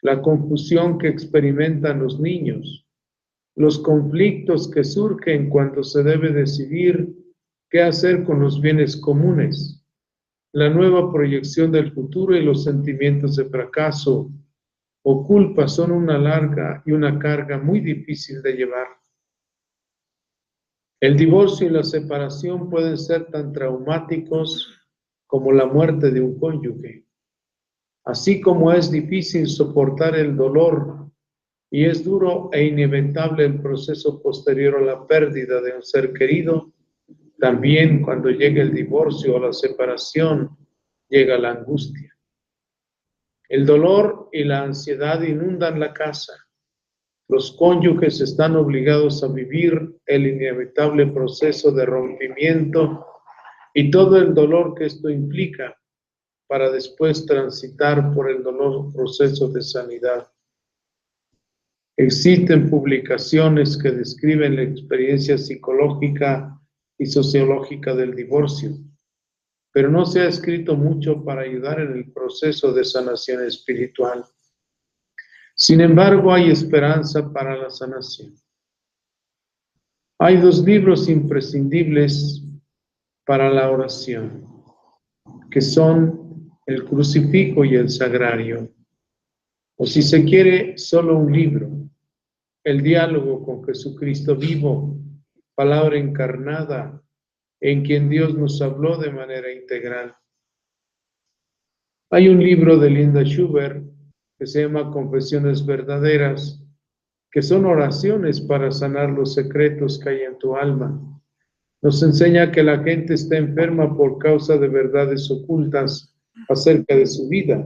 La confusión que experimentan los niños, los conflictos que surgen cuando se debe decidir qué hacer con los bienes comunes, la nueva proyección del futuro y los sentimientos de fracaso o culpa son una larga y una carga muy difícil de llevar. El divorcio y la separación pueden ser tan traumáticos como la muerte de un cónyuge. Así como es difícil soportar el dolor y es duro e inevitable el proceso posterior a la pérdida de un ser querido, también cuando llega el divorcio o la separación, llega la angustia. El dolor y la ansiedad inundan la casa. Los cónyuges están obligados a vivir el inevitable proceso de rompimiento y todo el dolor que esto implica para después transitar por el doloroso proceso de sanidad. Existen publicaciones que describen la experiencia psicológica y sociológica del divorcio, pero no se ha escrito mucho para ayudar en el proceso de sanación espiritual. Sin embargo, hay esperanza para la sanación. Hay dos libros imprescindibles para la oración, que son el Crucifijo y el Sagrario. O si se quiere, solo un libro, el diálogo con Jesucristo vivo, palabra encarnada, en quien Dios nos habló de manera integral. Hay un libro de Linda Schubert que se llama Confesiones Verdaderas, que son oraciones para sanar los secretos que hay en tu alma. Nos enseña que la gente está enferma por causa de verdades ocultas acerca de su vida,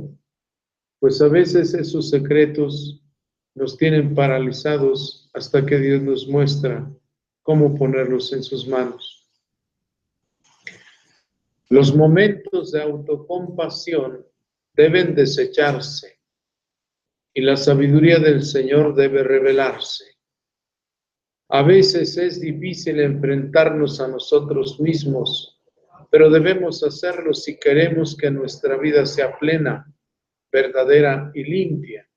pues a veces esos secretos nos tienen paralizados hasta que Dios nos muestra cómo ponerlos en sus manos. Los momentos de autocompasión deben desecharse y la sabiduría del Señor debe revelarse. A veces es difícil enfrentarnos a nosotros mismos, pero debemos hacerlo si queremos que nuestra vida sea plena, verdadera y limpia.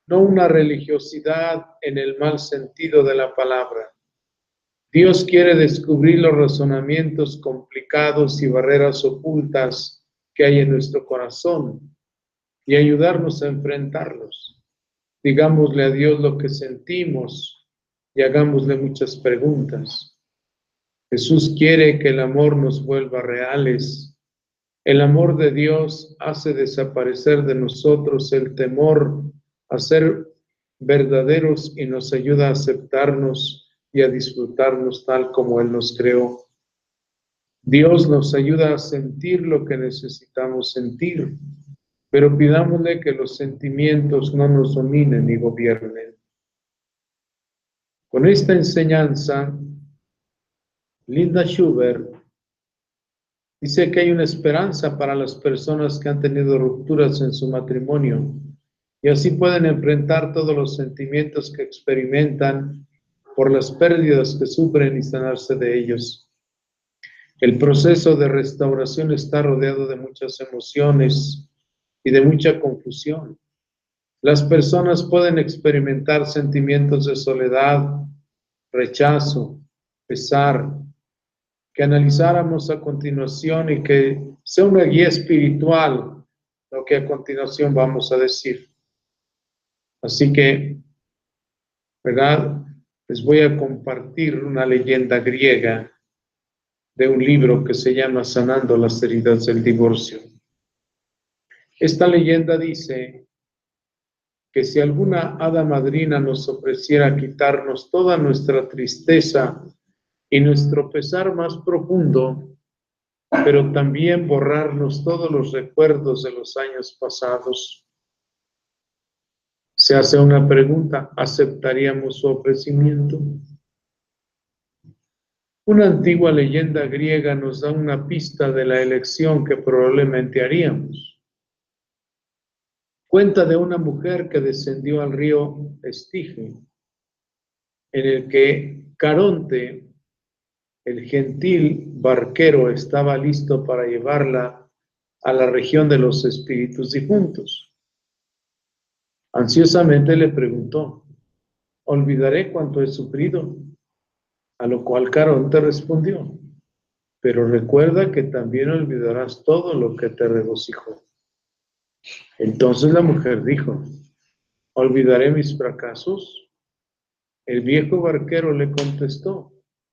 No una religiosidad en el mal sentido de la palabra. Dios quiere descubrir los razonamientos complicados y barreras ocultas que hay en nuestro corazón y ayudarnos a enfrentarlos. Digámosle a Dios lo que sentimos y hagámosle muchas preguntas. Jesús quiere que el amor nos vuelva reales. El amor de Dios hace desaparecer de nosotros el temor a ser verdaderos y nos ayuda a aceptarnos y a disfrutarnos tal como Él nos creó. Dios nos ayuda a sentir lo que necesitamos sentir, pero pidámosle que los sentimientos no nos dominen ni gobiernen. Con esta enseñanza, Linda Schubert dice que hay una esperanza para las personas que han tenido rupturas en su matrimonio y así pueden enfrentar todos los sentimientos que experimentan por las pérdidas que sufren y sanarse de ellos. El proceso de restauración está rodeado de muchas emociones y de mucha confusión. Las personas pueden experimentar sentimientos de soledad, rechazo, pesar, que analizáramos a continuación y que sea una guía espiritual lo que a continuación vamos a decir. Así que, ¿verdad? Les voy a compartir una leyenda griega de un libro que se llama Sanando las heridas del divorcio. Esta leyenda dice que si alguna hada madrina nos ofreciera quitarnos toda nuestra tristeza y nuestro pesar más profundo, pero también borrarnos todos los recuerdos de los años pasados, se hace una pregunta: ¿aceptaríamos su ofrecimiento? Una antigua leyenda griega nos da una pista de la elección que probablemente haríamos. Cuenta de una mujer que descendió al río Estige, en el que Caronte, el gentil barquero, estaba listo para llevarla a la región de los espíritus difuntos. Ansiosamente le preguntó: ¿olvidaré cuánto he sufrido? A lo cual Caronte respondió: pero recuerda que también olvidarás todo lo que te regocijó. Entonces la mujer dijo: ¿olvidaré mis fracasos? El viejo barquero le contestó: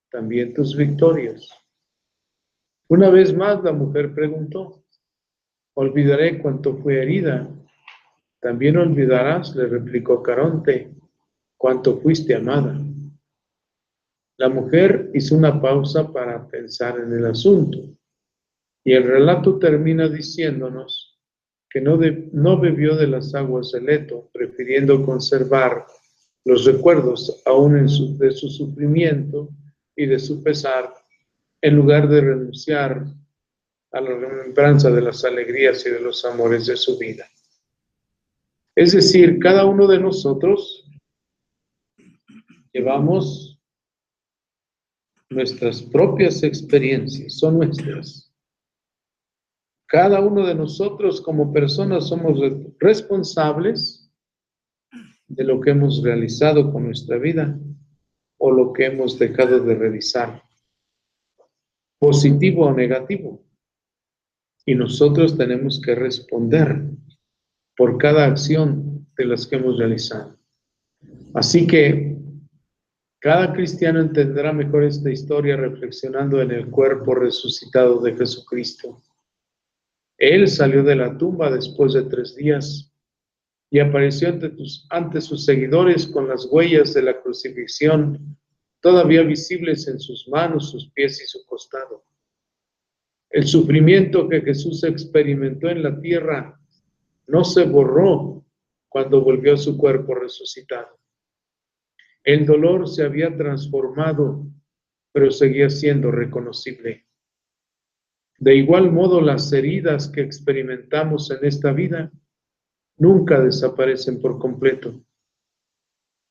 también tus victorias. Una vez más la mujer preguntó: ¿olvidaré cuánto fui herida? También olvidarás, le replicó Caronte, cuánto fuiste amada. La mujer hizo una pausa para pensar en el asunto y el relato termina diciéndonos que no bebió de las aguas del Leto, prefiriendo conservar los recuerdos aún de su sufrimiento y de su pesar, en lugar de renunciar a la remembranza de las alegrías y de los amores de su vida. Es decir, cada uno de nosotros llevamos nuestras propias experiencias, son nuestras. Cada uno de nosotros como personas somos responsables de lo que hemos realizado con nuestra vida o lo que hemos dejado de realizar, positivo o negativo. Y nosotros tenemos que responder por cada acción de las que hemos realizado. Así que cada cristiano entenderá mejor esta historia reflexionando en el cuerpo resucitado de Jesucristo. Él salió de la tumba después de 3 días y apareció ante sus seguidores con las huellas de la crucifixión todavía visibles en sus manos, sus pies y su costado. El sufrimiento que Jesús experimentó en la tierra no se borró cuando volvió a su cuerpo resucitado. El dolor se había transformado, pero seguía siendo reconocible. De igual modo, las heridas que experimentamos en esta vida nunca desaparecen por completo.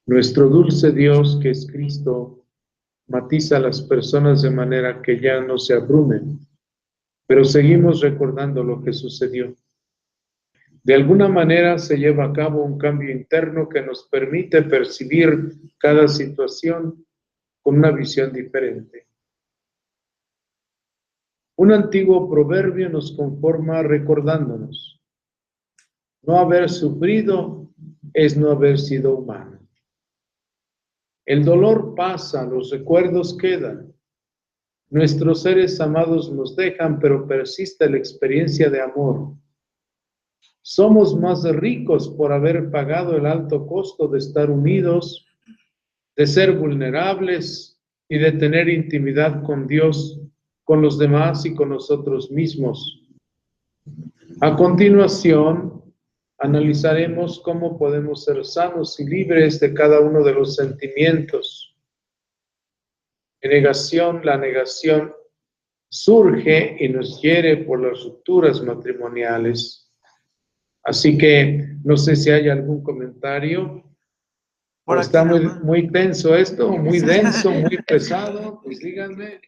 Nuestro dulce Dios, que es Cristo, matiza a las personas de manera que ya no se abrumen, pero seguimos recordando lo que sucedió. De alguna manera se lleva a cabo un cambio interno que nos permite percibir cada situación con una visión diferente. Un antiguo proverbio nos conforma recordándonos: no haber sufrido es no haber sido humano. El dolor pasa, los recuerdos quedan. Nuestros seres amados nos dejan, pero persiste la experiencia de amor. Somos más ricos por haber pagado el alto costo de estar unidos, de ser vulnerables y de tener intimidad con Dios, con los demás y con nosotros mismos. A continuación, analizaremos cómo podemos ser sanos y libres de cada uno de los sentimientos. La negación surge y nos hiere por las rupturas matrimoniales. Así que no sé si hay algún comentario. Por Está aquí, muy tenso esto, muy denso, muy pesado, pues díganme.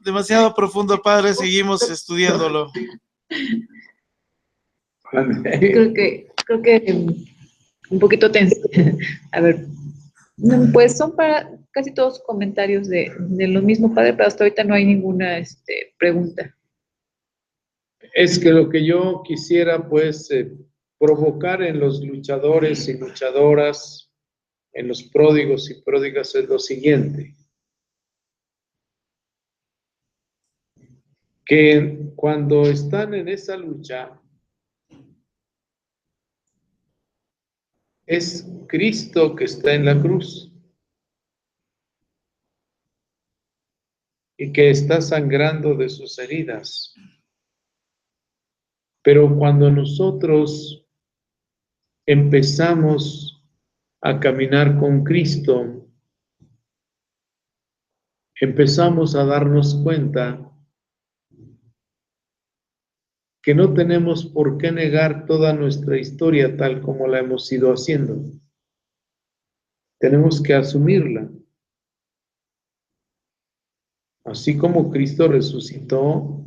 Demasiado profundo, padre, seguimos estudiándolo. Creo que un poquito tenso. A ver, pues son para casi todos comentarios de lo mismo, padre, pero hasta ahorita no hay ninguna pregunta. Es que lo que yo quisiera, pues, provocar en los luchadores y luchadoras, en los pródigos y pródigas, es lo siguiente: que cuando están en esa lucha, es Cristo que está en la cruz y que está sangrando de sus heridas. Pero cuando nosotros empezamos a caminar con Cristo, empezamos a darnos cuenta que no tenemos por qué negar toda nuestra historia tal como la hemos ido haciendo. Tenemos que asumirla. Así como Cristo resucitó,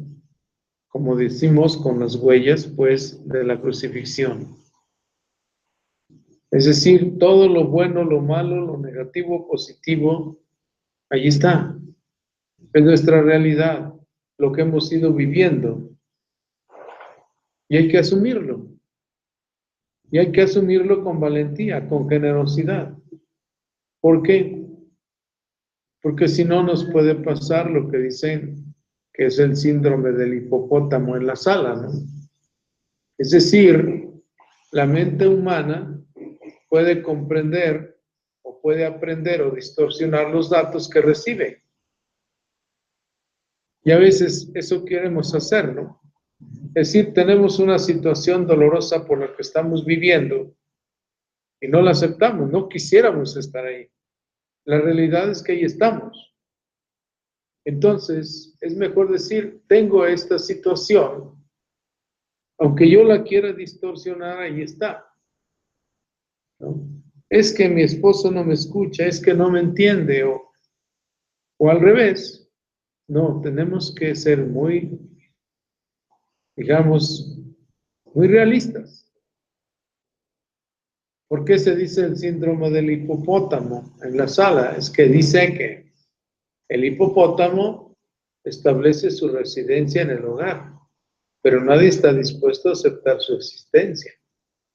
como decimos, con las huellas, pues, de la crucifixión. Es decir, todo lo bueno, lo malo, lo negativo, positivo, allí está. Es nuestra realidad, lo que hemos ido viviendo. Y hay que asumirlo. Y hay que asumirlo con valentía, con generosidad. ¿Por qué? Porque si no nos puede pasar lo que dicen que es el síndrome del hipopótamo en la sala, ¿no? Es decir, la mente humana puede comprender o puede aprender o distorsionar los datos que recibe. Y a veces eso queremos hacer, ¿no? Es decir, tenemos una situación dolorosa por la que estamos viviendo y no la aceptamos, no quisiéramos estar ahí. La realidad es que ahí estamos. Entonces, es mejor decir, tengo esta situación, aunque yo la quiera distorsionar, ahí está, ¿no? Es que mi esposo no me escucha, es que no me entiende, o al revés. No, tenemos que ser muy, digamos, muy realistas. ¿Por qué se dice el síndrome del hipopótamo en la sala? Es que dice que el hipopótamo establece su residencia en el hogar, pero nadie está dispuesto a aceptar su existencia.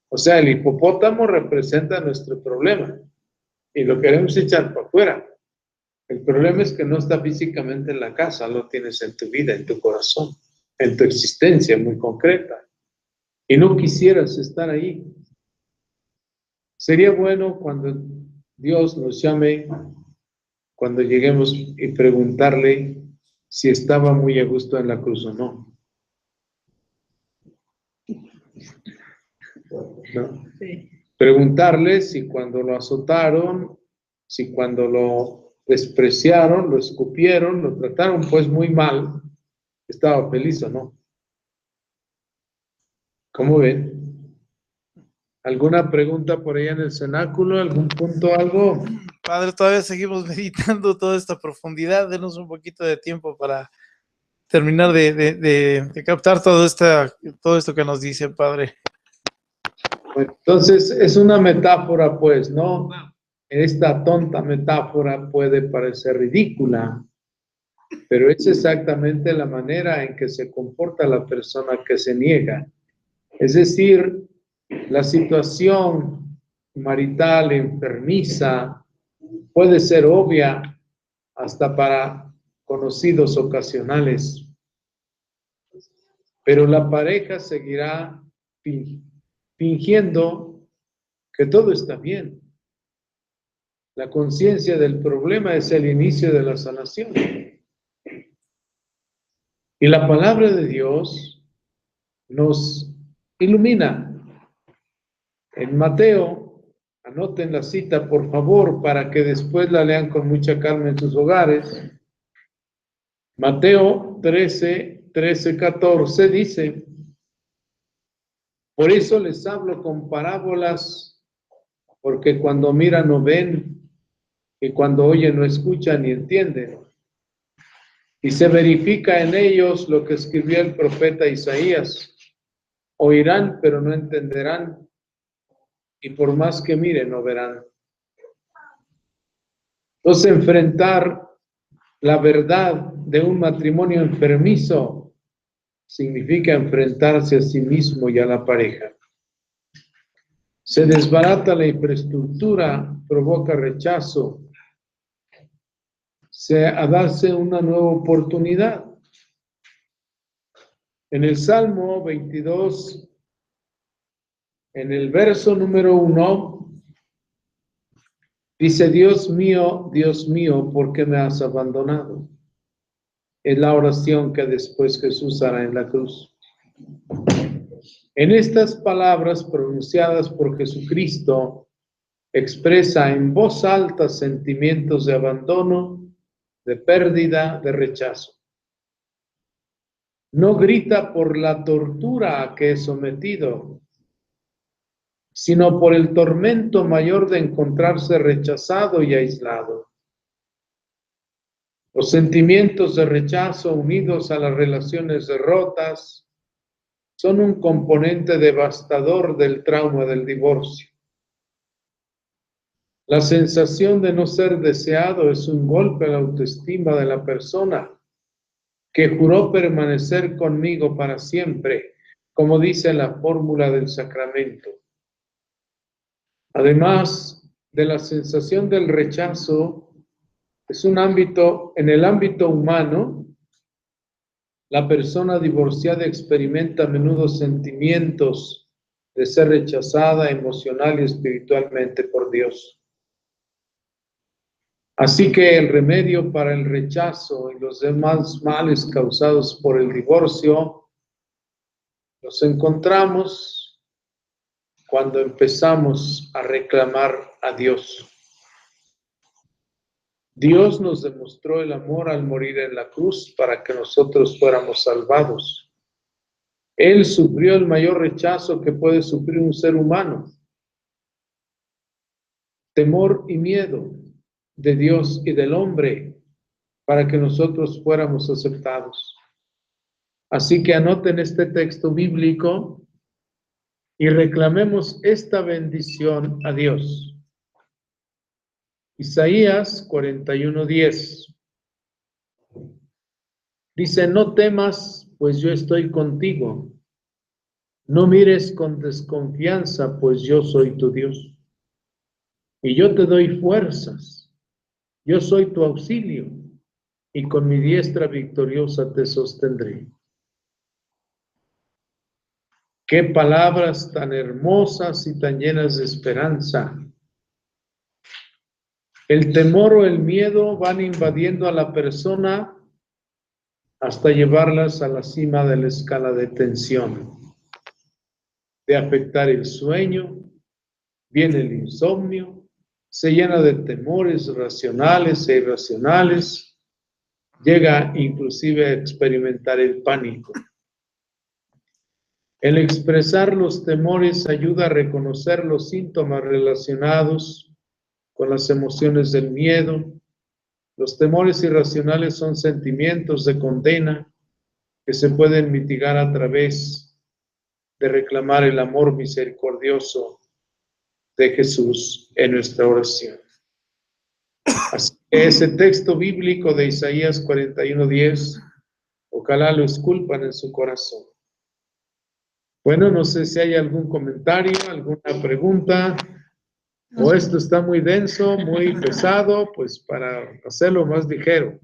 O sea, el hipopótamo representa nuestro problema y lo queremos echar para afuera. El problema es que no está físicamente en la casa, lo tienes en tu vida, en tu corazón, en tu existencia muy concreta. Y no quisieras estar ahí. Sería bueno cuando Dios nos llame, cuando lleguemos y preguntarle si estaba muy a gusto en la cruz o no. ¿No? Sí. Preguntarle si cuando lo azotaron, si cuando lo despreciaron, lo escupieron, lo trataron pues muy mal, ¿Estaba feliz o no? ¿Cómo ven? ¿Alguna pregunta por allá en el cenáculo? ¿Algún punto, algo? Padre, todavía seguimos meditando toda esta profundidad. Denos un poquito de tiempo para terminar de captar todo esto que nos dice, Padre. Bueno, entonces, es una metáfora, pues, ¿no? Esta tonta metáfora puede parecer ridícula, pero es exactamente la manera en que se comporta la persona que se niega. Es decir, la situación marital enfermiza puede ser obvia hasta para conocidos ocasionales, pero la pareja seguirá fingiendo que todo está bien. La conciencia del problema es el inicio de la sanación. Y la palabra de Dios nos ilumina. En Mateo, anoten la cita por favor para que después la lean con mucha calma en sus hogares. Mateo 13:14 dice: por eso les hablo con parábolas, porque cuando miran no ven, y cuando oyen no escuchan ni entienden. Y se verifica en ellos lo que escribió el profeta Isaías: oirán, pero no entenderán, y por más que miren, no verán. Entonces, enfrentar la verdad de un matrimonio enfermizo significa enfrentarse a sí mismo y a la pareja. Se desbarata la infraestructura, provoca rechazo, se darse una nueva oportunidad. En el Salmo 22, en el verso número 1, dice: Dios mío, ¿por qué me has abandonado? Es la oración que después Jesús hará en la cruz. En estas palabras pronunciadas por Jesucristo, expresa en voz alta sentimientos de abandono, de pérdida, de rechazo. No grita por la tortura a que es sometido, sino por el tormento mayor de encontrarse rechazado y aislado. Los sentimientos de rechazo unidos a las relaciones rotas son un componente devastador del trauma del divorcio. La sensación de no ser deseado es un golpe a la autoestima de la persona que juró permanecer conmigo para siempre, como dice la fórmula del sacramento. Además de la sensación del rechazo, en el ámbito humano, la persona divorciada experimenta a menudo sentimientos de ser rechazada emocional y espiritualmente por Dios. Así que el remedio para el rechazo y los demás males causados por el divorcio los encontramos cuando empezamos a reclamar a Dios. Dios nos demostró el amor al morir en la cruz para que nosotros fuéramos salvados. Él sufrió el mayor rechazo que puede sufrir un ser humano: temor y miedo de Dios y del hombre, para que nosotros fuéramos aceptados. Así que anoten este texto bíblico y reclamemos esta bendición a Dios. Isaías 41:10 dice: no temas, pues yo estoy contigo. No mires con desconfianza, pues yo soy tu Dios. Y yo te doy fuerzas. Yo soy tu auxilio, y con mi diestra victoriosa te sostendré. Qué palabras tan hermosas y tan llenas de esperanza. El temor o el miedo van invadiendo a la persona hasta llevarlas a la cima de la escala de tensión, de afectar el sueño, viene el insomnio, se llena de temores racionales e irracionales, llega inclusive a experimentar el pánico. El expresar los temores ayuda a reconocer los síntomas relacionados con las emociones del miedo. Los temores irracionales son sentimientos de condena que se pueden mitigar a través de reclamar el amor misericordioso de Jesús en nuestra oración. Así que ese texto bíblico de Isaías 41:10, ojalá lo esculpan en su corazón. Bueno, no sé si hay algún comentario, alguna pregunta, o esto está muy denso, muy pesado, pues para hacerlo más ligero.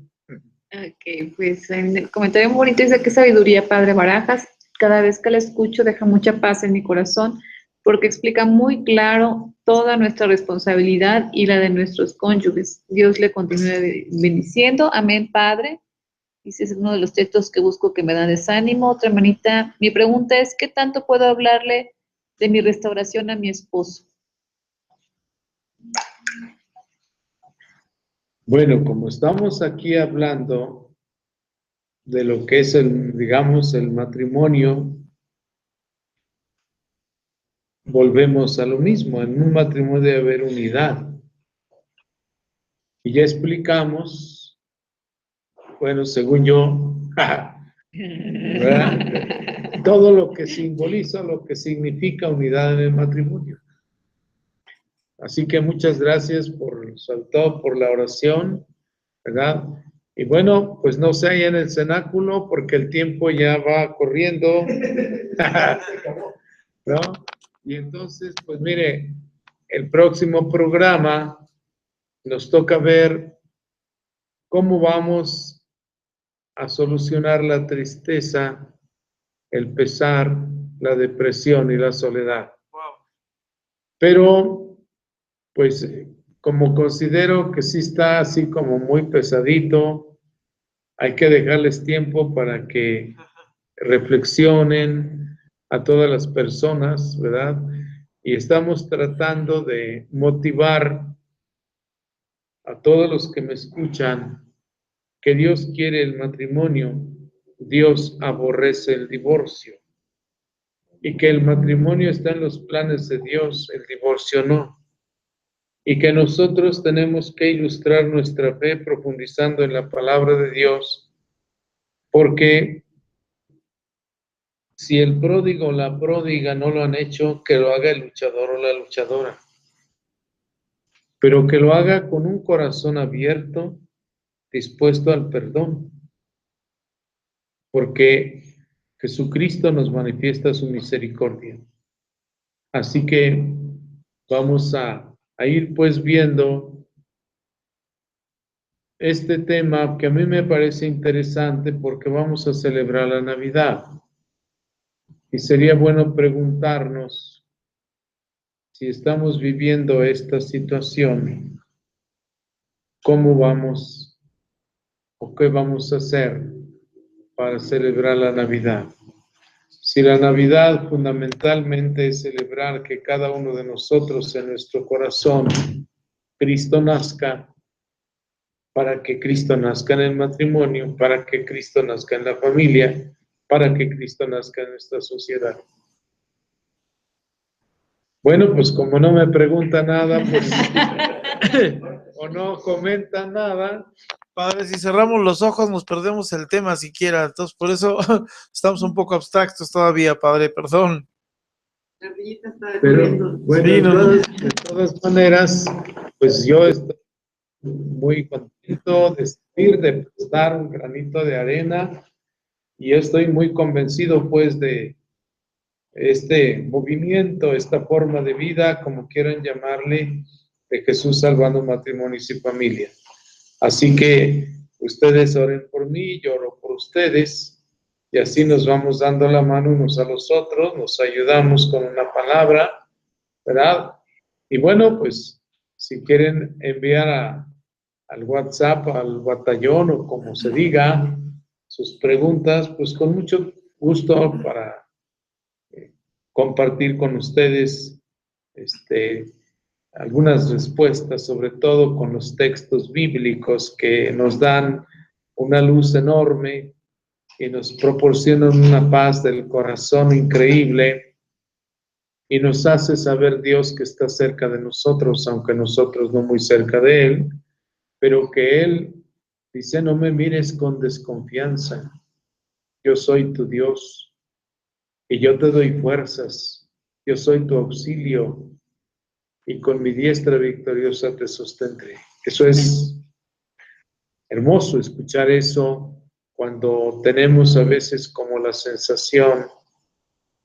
Ok, pues en el comentario muy bonito dice: qué sabiduría, Padre Barajas. Cada vez que la escucho deja mucha paz en mi corazón, porque explica muy claro toda nuestra responsabilidad y la de nuestros cónyuges. Dios le continúe bendiciendo. Amén, Padre. Dice, es uno de los textos que busco que me dan desánimo. Otra hermanita, mi pregunta es, ¿qué tanto puedo hablarle de mi restauración a mi esposo? Bueno, como estamos aquí hablando de lo que es digamos, el matrimonio, volvemos a lo mismo. En un matrimonio debe haber unidad. Y ya explicamos, bueno, según yo, ¿verdad? Todo lo que simboliza, lo que significa unidad en el matrimonio. Así que muchas gracias sobre todo por la oración, ¿verdad? Y bueno, pues no sé ahí en el cenáculo, porque el tiempo ya va corriendo, ¿no? Y entonces, pues mire, el próximo programa nos toca ver cómo vamos a solucionar la tristeza, el pesar, la depresión y la soledad. Pero, pues, como considero que sí está así como muy pesadito, hay que dejarles tiempo para que reflexionen a todas las personas, ¿verdad? Y estamos tratando de motivar a todos los que me escuchan que Dios quiere el matrimonio, Dios aborrece el divorcio, y que el matrimonio está en los planes de Dios, el divorcio no, y que nosotros tenemos que ilustrar nuestra fe profundizando en la palabra de Dios, porque si el pródigo o la pródiga no lo han hecho, que lo haga el luchador o la luchadora, pero que lo haga con un corazón abierto, dispuesto al perdón, porque Jesucristo nos manifiesta su misericordia. Así que vamos a ir pues viendo este tema que a mí me parece interesante porque vamos a celebrar la Navidad. Y sería bueno preguntarnos si estamos viviendo esta situación, ¿cómo vamos o qué vamos a hacer para celebrar la Navidad? Si la Navidad fundamentalmente es celebrar que cada uno de nosotros en nuestro corazón Cristo nazca, para que Cristo nazca en el matrimonio, para que Cristo nazca en la familia, para que Cristo nazca en nuestra sociedad. Bueno, pues como no me pregunta nada, pues, o no comenta nada. Padre, si cerramos los ojos nos perdemos el tema siquiera, entonces por eso estamos un poco abstractos todavía, Padre, perdón. Pero bueno, Sí, de todas maneras, pues yo estoy muy contento de servir, de prestar un granito de arena, y estoy muy convencido pues de este movimiento, esta forma de vida, como quieran llamarle, de Jesús salvando matrimonios y familia. Así que ustedes oren por mí, yo oro por ustedes, y así nos vamos dando la mano unos a los otros, nos ayudamos con una palabra, ¿verdad? Y bueno, pues si quieren enviar al WhatsApp, al batallón o como se diga, sus preguntas, pues con mucho gusto para compartir con ustedes algunas respuestas, sobre todo con los textos bíblicos que nos dan una luz enorme y nos proporcionan una paz del corazón increíble y nos hace saber Dios que está cerca de nosotros, aunque nosotros no muy cerca de Él, pero que Él dice, no me mires con desconfianza, yo soy tu Dios y yo te doy fuerzas, yo soy tu auxilio y con mi diestra victoriosa te sostendré. Eso es hermoso escuchar eso cuando tenemos a veces como la sensación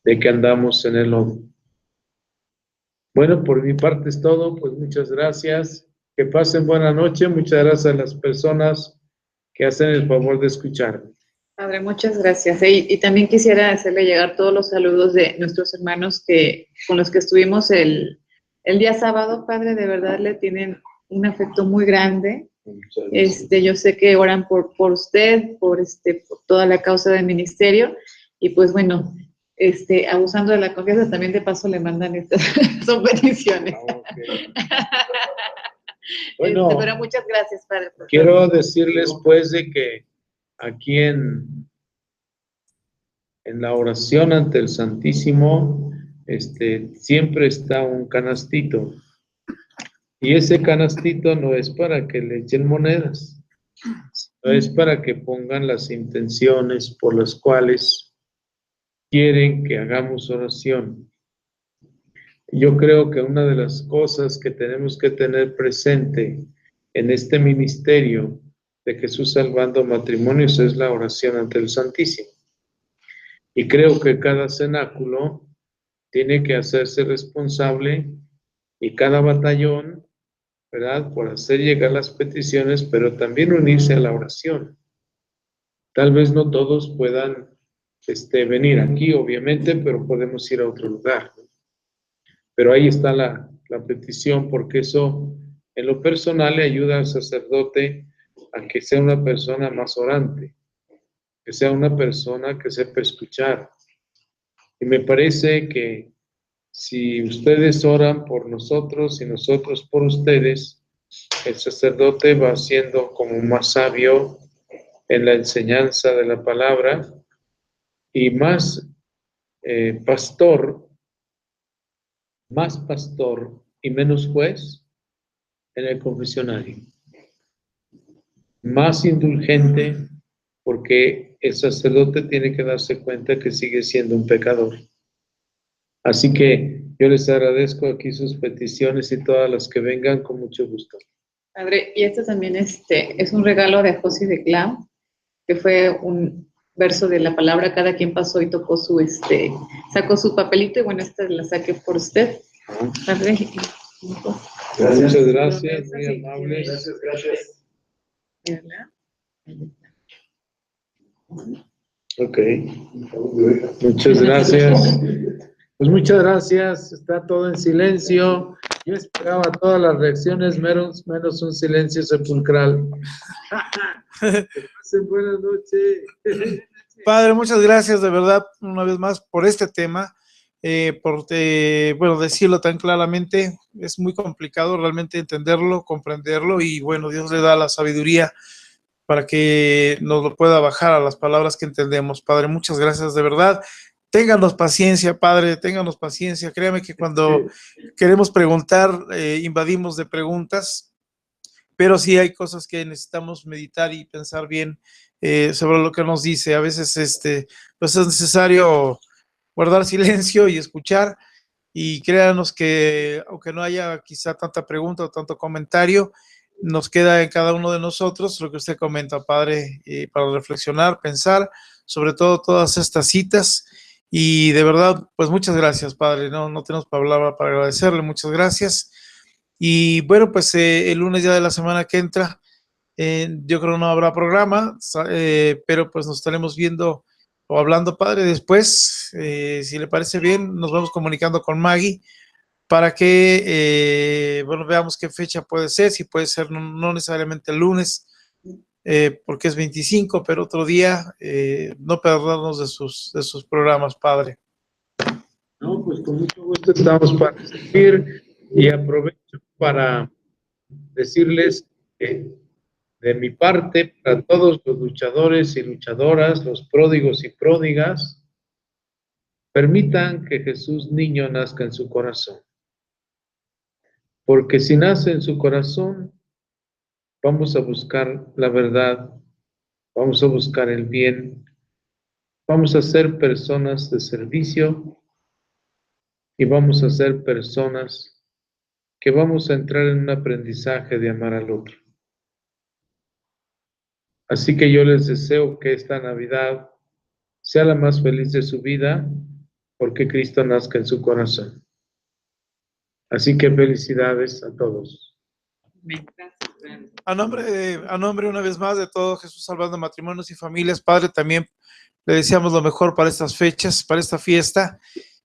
de que andamos en el lodo. Bueno, por mi parte es todo, pues muchas gracias. Que pasen buena noche. Muchas gracias a las personas que hacen el favor de escucharme. Padre, muchas gracias. Y también quisiera hacerle llegar todos los saludos de nuestros hermanos con los que estuvimos el día sábado. Padre, de verdad le tienen un afecto muy grande. Yo sé que oran por usted, por toda la causa del ministerio. Y pues bueno, abusando de la confianza, también de paso le mandan estas son peticiones. Okay. Bueno, pero muchas gracias, Padre. Quiero decirles pues de que aquí en la oración ante el Santísimo, siempre está un canastito. Y ese canastito no es para que le echen monedas, no es para que pongan las intenciones por las cuales quieren que hagamos oración. Yo creo que una de las cosas que tenemos que tener presente en este ministerio de Jesús Salvando Matrimonios es la oración ante el Santísimo. Y creo que cada cenáculo tiene que hacerse responsable y cada batallón, ¿verdad?, por hacer llegar las peticiones, pero también unirse a la oración. Tal vez no todos puedan venir aquí, obviamente, pero podemos ir a otro lugar. Pero ahí está la petición, porque eso en lo personal le ayuda al sacerdote a que sea una persona más orante, que sea una persona que sepa escuchar. Y me parece que si ustedes oran por nosotros y nosotros por ustedes, el sacerdote va siendo como más sabio en la enseñanza de la palabra y más pastor y menos juez en el confesionario. Más indulgente porque el sacerdote tiene que darse cuenta que sigue siendo un pecador. Así que yo les agradezco aquí sus peticiones y todas las que vengan con mucho gusto. Padre, y esto también es un regalo de José de Clau, que fue un verso de la palabra, cada quien pasó y tocó sacó su papelito y bueno, la saqué por usted. Padre. Gracias. Muchas gracias, muy amables. Gracias. Ok. Muchas gracias. Pues muchas gracias. Está todo en silencio. Yo esperaba todas las reacciones, menos un silencio sepulcral. Buenas noches. Padre, muchas gracias de verdad una vez más por este tema. Bueno, decirlo tan claramente es muy complicado realmente entenderlo, comprenderlo y bueno, Dios le da la sabiduría para que nos lo pueda bajar a las palabras que entendemos. Padre, muchas gracias de verdad. Ténganos paciencia, Padre, ténganos paciencia. Créame que cuando queremos preguntar, invadimos de preguntas, pero sí hay cosas que necesitamos meditar y pensar bien sobre lo que nos dice. A veces pues es necesario guardar silencio y escuchar, y créanos que aunque no haya quizá tanta pregunta o tanto comentario, nos queda en cada uno de nosotros lo que usted comenta, Padre, para reflexionar, pensar, sobre todo todas estas citas, y de verdad, pues muchas gracias, Padre, no tenemos palabra para agradecerle, muchas gracias, y bueno, pues el lunes ya de la semana que entra, yo creo no habrá programa, pero pues nos estaremos viendo o hablando, Padre, después, si le parece bien, nos vamos comunicando con Maggie para que, bueno, veamos qué fecha puede ser, si puede ser no necesariamente el lunes, porque es 25, pero otro día, no perdernos de sus programas, Padre. No, pues con mucho gusto estamos para servir y aprovecho para decirles que De mi parte, para todos los luchadores y luchadoras, los pródigos y pródigas, permitan que Jesús niño nazca en su corazón. Porque si nace en su corazón, vamos a buscar la verdad, vamos a buscar el bien, vamos a ser personas de servicio y vamos a ser personas que vamos a entrar en un aprendizaje de amar al otro. Así que yo les deseo que esta Navidad sea la más feliz de su vida, porque Cristo nazca en su corazón. Así que felicidades a todos. A nombre una vez más de todo Jesús Salvando Matrimonios y Familias, Padre, también le deseamos lo mejor para estas fechas, para esta fiesta.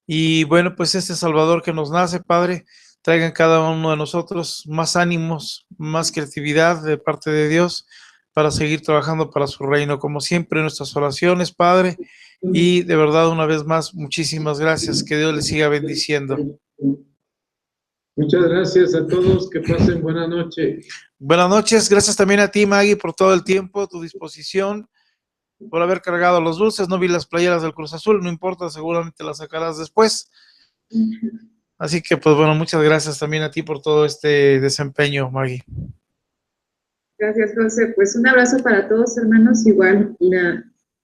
Y bueno, pues este Salvador que nos nace, Padre, traiga en cada uno de nosotros más ánimos, más creatividad de parte de Dios para seguir trabajando para su reino. Como siempre, en nuestras oraciones, Padre. Y de verdad, una vez más, muchísimas gracias. Que Dios les siga bendiciendo. Muchas gracias a todos. Que pasen buena noche. Buenas noches. Gracias también a ti, Maggie, por todo el tiempo, tu disposición, por haber cargado los dulces. No vi las playeras del Cruz Azul, no importa, seguramente las sacarás después. Así que, pues bueno, muchas gracias también a ti por todo este desempeño, Maggie. Gracias, José. Pues un abrazo para todos, hermanos. Igual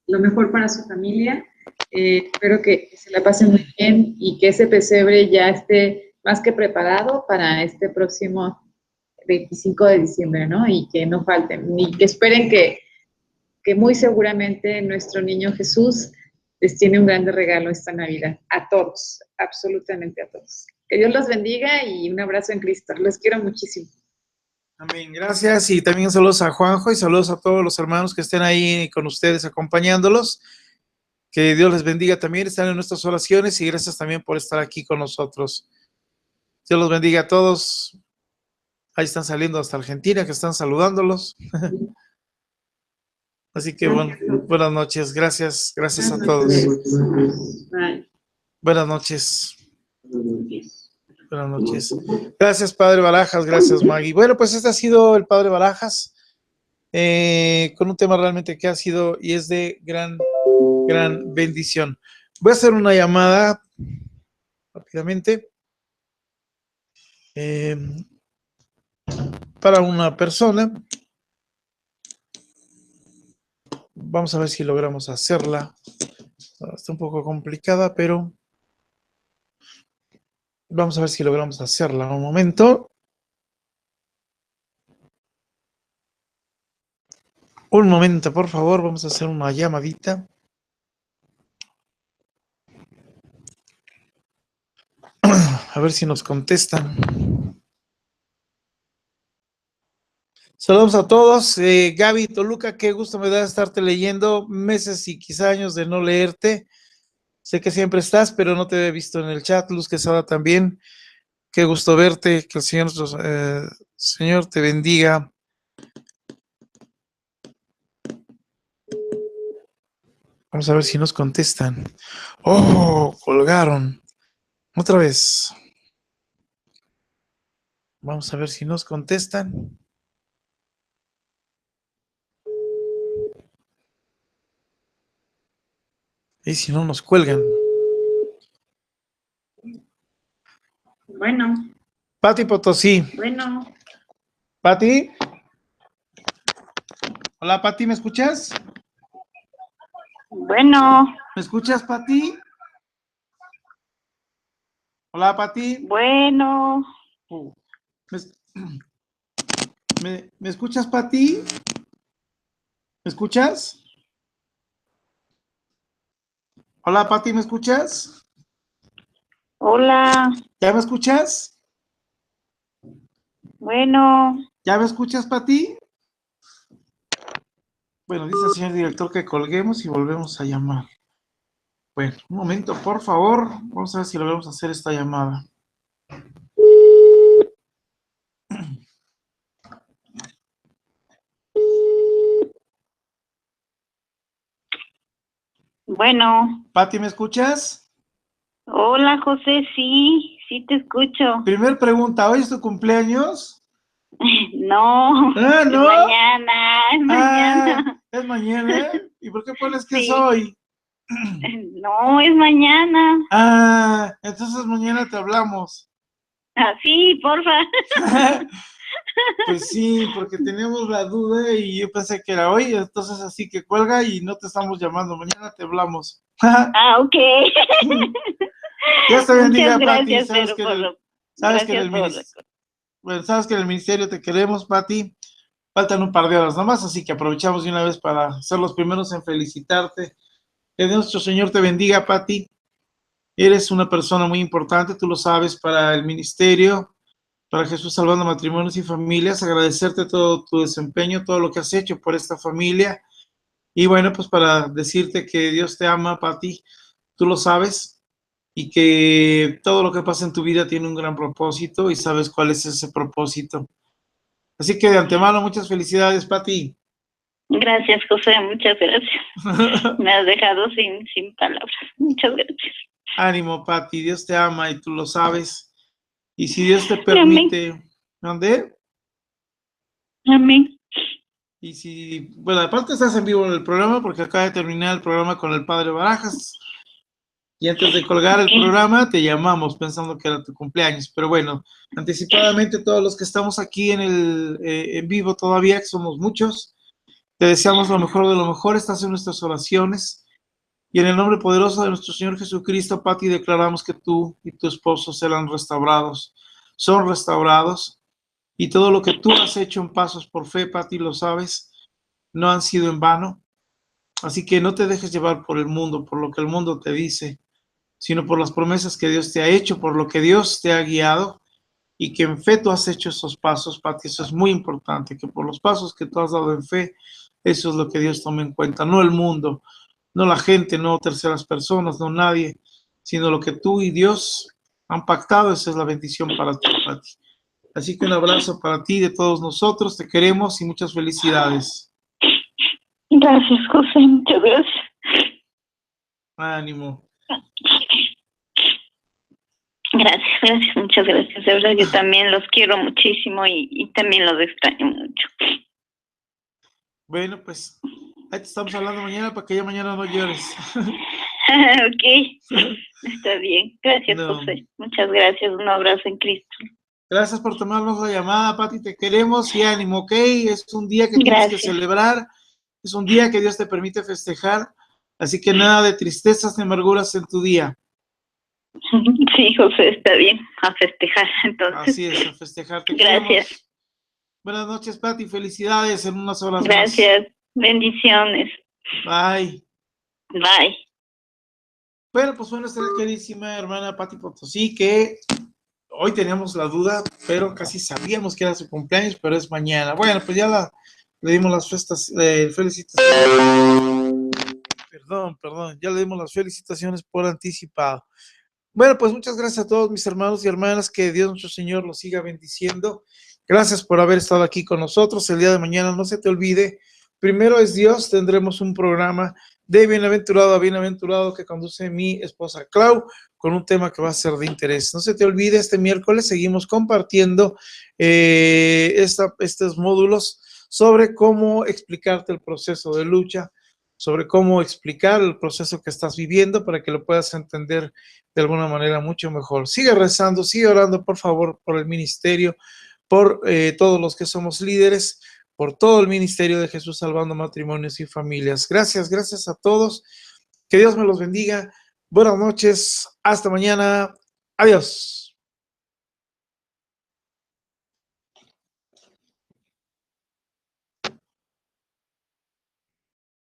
lo mejor para su familia. Espero que se la pasen muy bien y que ese pesebre ya esté más que preparado para este próximo 25 de diciembre, ¿no? Y que no falten, y que esperen que muy seguramente nuestro niño Jesús les tiene un grande regalo esta Navidad. A todos, absolutamente a todos. Que Dios los bendiga y un abrazo en Cristo. Los quiero muchísimo. Amén, gracias. Y también saludos a Juanjo y saludos a todos los hermanos que estén ahí con ustedes acompañándolos. Que Dios les bendiga también, están en nuestras oraciones y gracias también por estar aquí con nosotros. Dios los bendiga a todos. Ahí están saliendo hasta Argentina, que están saludándolos. Así que bueno, buenas noches. Gracias a todos. Bye. Buenas noches. Buenas noches. Gracias, Padre Barajas. Gracias, Maggie. Bueno, pues este ha sido el Padre Barajas, con un tema realmente que ha sido y es de gran bendición. Voy a hacer una llamada rápidamente para una persona. Vamos a ver si logramos hacerla. Está un poco complicada, pero vamos a ver si logramos hacerla. Un momento. Un momento, por favor. Vamos a hacer una llamadita. A ver si nos contestan. Saludos a todos. Gaby Toluca, qué gusto me da estarte leyendo. Meses y quizá años de no leerte. Sé que siempre estás, pero no te he visto en el chat. Luz Quesada también. Qué gusto verte. Que el Señor te bendiga. Vamos a ver si nos contestan. ¡Oh! Colgaron. Otra vez. Vamos a ver si nos contestan. Y si no, nos cuelgan. Bueno. Pati Potosí. Bueno. Pati. Hola, Pati, ¿me escuchas? Bueno. ¿Me escuchas, Pati? Hola, Pati. Bueno. ¿Me escuchas, Pati? ¿Me escuchas? Hola, Pati, ¿me escuchas? Hola. ¿Ya me escuchas? Bueno. ¿Ya me escuchas, Pati? Bueno, dice el señor director que colguemos y volvemos a llamar. Bueno, un momento, por favor. Vamos a ver si logramos hacer esta llamada. Bueno. Pati, ¿me escuchas? Hola, José, sí te escucho. Primer pregunta, ¿hoy es tu cumpleaños? No, Ah, es ¿no? mañana, es mañana. Ah, es mañana. ¿Y por qué pones que es Sí. hoy? No, es mañana. Ah, entonces mañana te hablamos. Ah, sí, porfa. Pues sí, porque teníamos la duda y yo pensé que era hoy, entonces así que cuelga y no te estamos llamando, mañana te hablamos. Ah, ok. Dios te Muchas bendiga, Pati, gracias, pero por lo, sabes que en gracias el por lo. bueno, sabes que en el ministerio te queremos, Pati. Faltan un par de horas nomás, así que aprovechamos de una vez para ser los primeros en felicitarte. Que nuestro Señor te bendiga, Pati. Eres una persona muy importante, tú lo sabes, para el ministerio, para Jesús Salvando Matrimonios y Familias. Agradecerte todo tu desempeño, todo lo que has hecho por esta familia. Y bueno, pues para decirte que Dios te ama, Pati, tú lo sabes, y que todo lo que pasa en tu vida tiene un gran propósito y sabes cuál es ese propósito. Así que de antemano, muchas felicidades, Pati. Gracias, José, muchas gracias. Me has dejado sin palabras. Muchas gracias. Ánimo, Pati, Dios te ama y tú lo sabes. Y si Dios te Amén. permite, ¿dónde? Amén. Y si, bueno, aparte estás en vivo en el programa porque acaba de terminar el programa con el Padre Barajas. Y antes de colgar el programa te llamamos pensando que era tu cumpleaños. Pero bueno, anticipadamente todos los que estamos aquí en vivo todavía, que somos muchos, te deseamos lo mejor de lo mejor. Estás en nuestras oraciones. Y en el nombre poderoso de nuestro Señor Jesucristo, Pati, declaramos que tú y tu esposo serán restaurados. Son restaurados. Y todo lo que tú has hecho en pasos por fe, Pati, lo sabes, no han sido en vano. Así que no te dejes llevar por el mundo, por lo que el mundo te dice, sino por las promesas que Dios te ha hecho, por lo que Dios te ha guiado y que en fe tú has hecho esos pasos, Pati. Eso es muy importante, que por los pasos que tú has dado en fe, eso es lo que Dios toma en cuenta, no el mundo, no la gente, no terceras personas, no nadie, sino lo que tú y Dios han pactado. Esa es la bendición para ti, Pati. Así que un abrazo para ti de todos nosotros, te queremos y muchas felicidades. Gracias, José, muchas gracias. Ánimo. Gracias, muchas gracias. De verdad, yo también los quiero muchísimo y también los extraño mucho. Bueno, pues ahí te estamos hablando mañana para que ya mañana no llores. Ok, está bien. Gracias, No. José. Muchas gracias. Un abrazo en Cristo. Gracias por tomarnos la llamada, Pati, te queremos y ánimo, ¿ok? Es un día que tienes que celebrar, es un día que Dios te permite festejar, así que nada de tristezas ni amarguras en tu día. Sí, José, está bien, a festejar, entonces. Así es, a festejar. Te gracias. Queremos. Buenas noches, Pati, felicidades en unas horas gracias. más. Bendiciones. Bye. Bye. Bueno, pues fue nuestra queridísima hermana Pati Potosí, que hoy teníamos la duda, pero casi sabíamos que era su cumpleaños, pero es mañana. Bueno, pues ya le dimos las felicitaciones. Perdón, ya le dimos las felicitaciones por anticipado. Bueno, pues muchas gracias a todos mis hermanos y hermanas, que Dios nuestro Señor los siga bendiciendo. Gracias por haber estado aquí con nosotros. El día de mañana, no se te olvide, primero es Dios, tendremos un programa de bienaventurado a bienaventurado que conduce mi esposa Clau, con un tema que va a ser de interés. No se te olvide, este miércoles seguimos compartiendo estos módulos sobre cómo explicarte el proceso de lucha, sobre cómo explicar el proceso que estás viviendo para que lo puedas entender de alguna manera mucho mejor. Sigue rezando, sigue orando, por favor, por el ministerio, por todos los que somos líderes, por todo el ministerio de Jesús Salvando Matrimonios y Familias. Gracias a todos. Que Dios me los bendiga. Buenas noches. Hasta mañana. Adiós.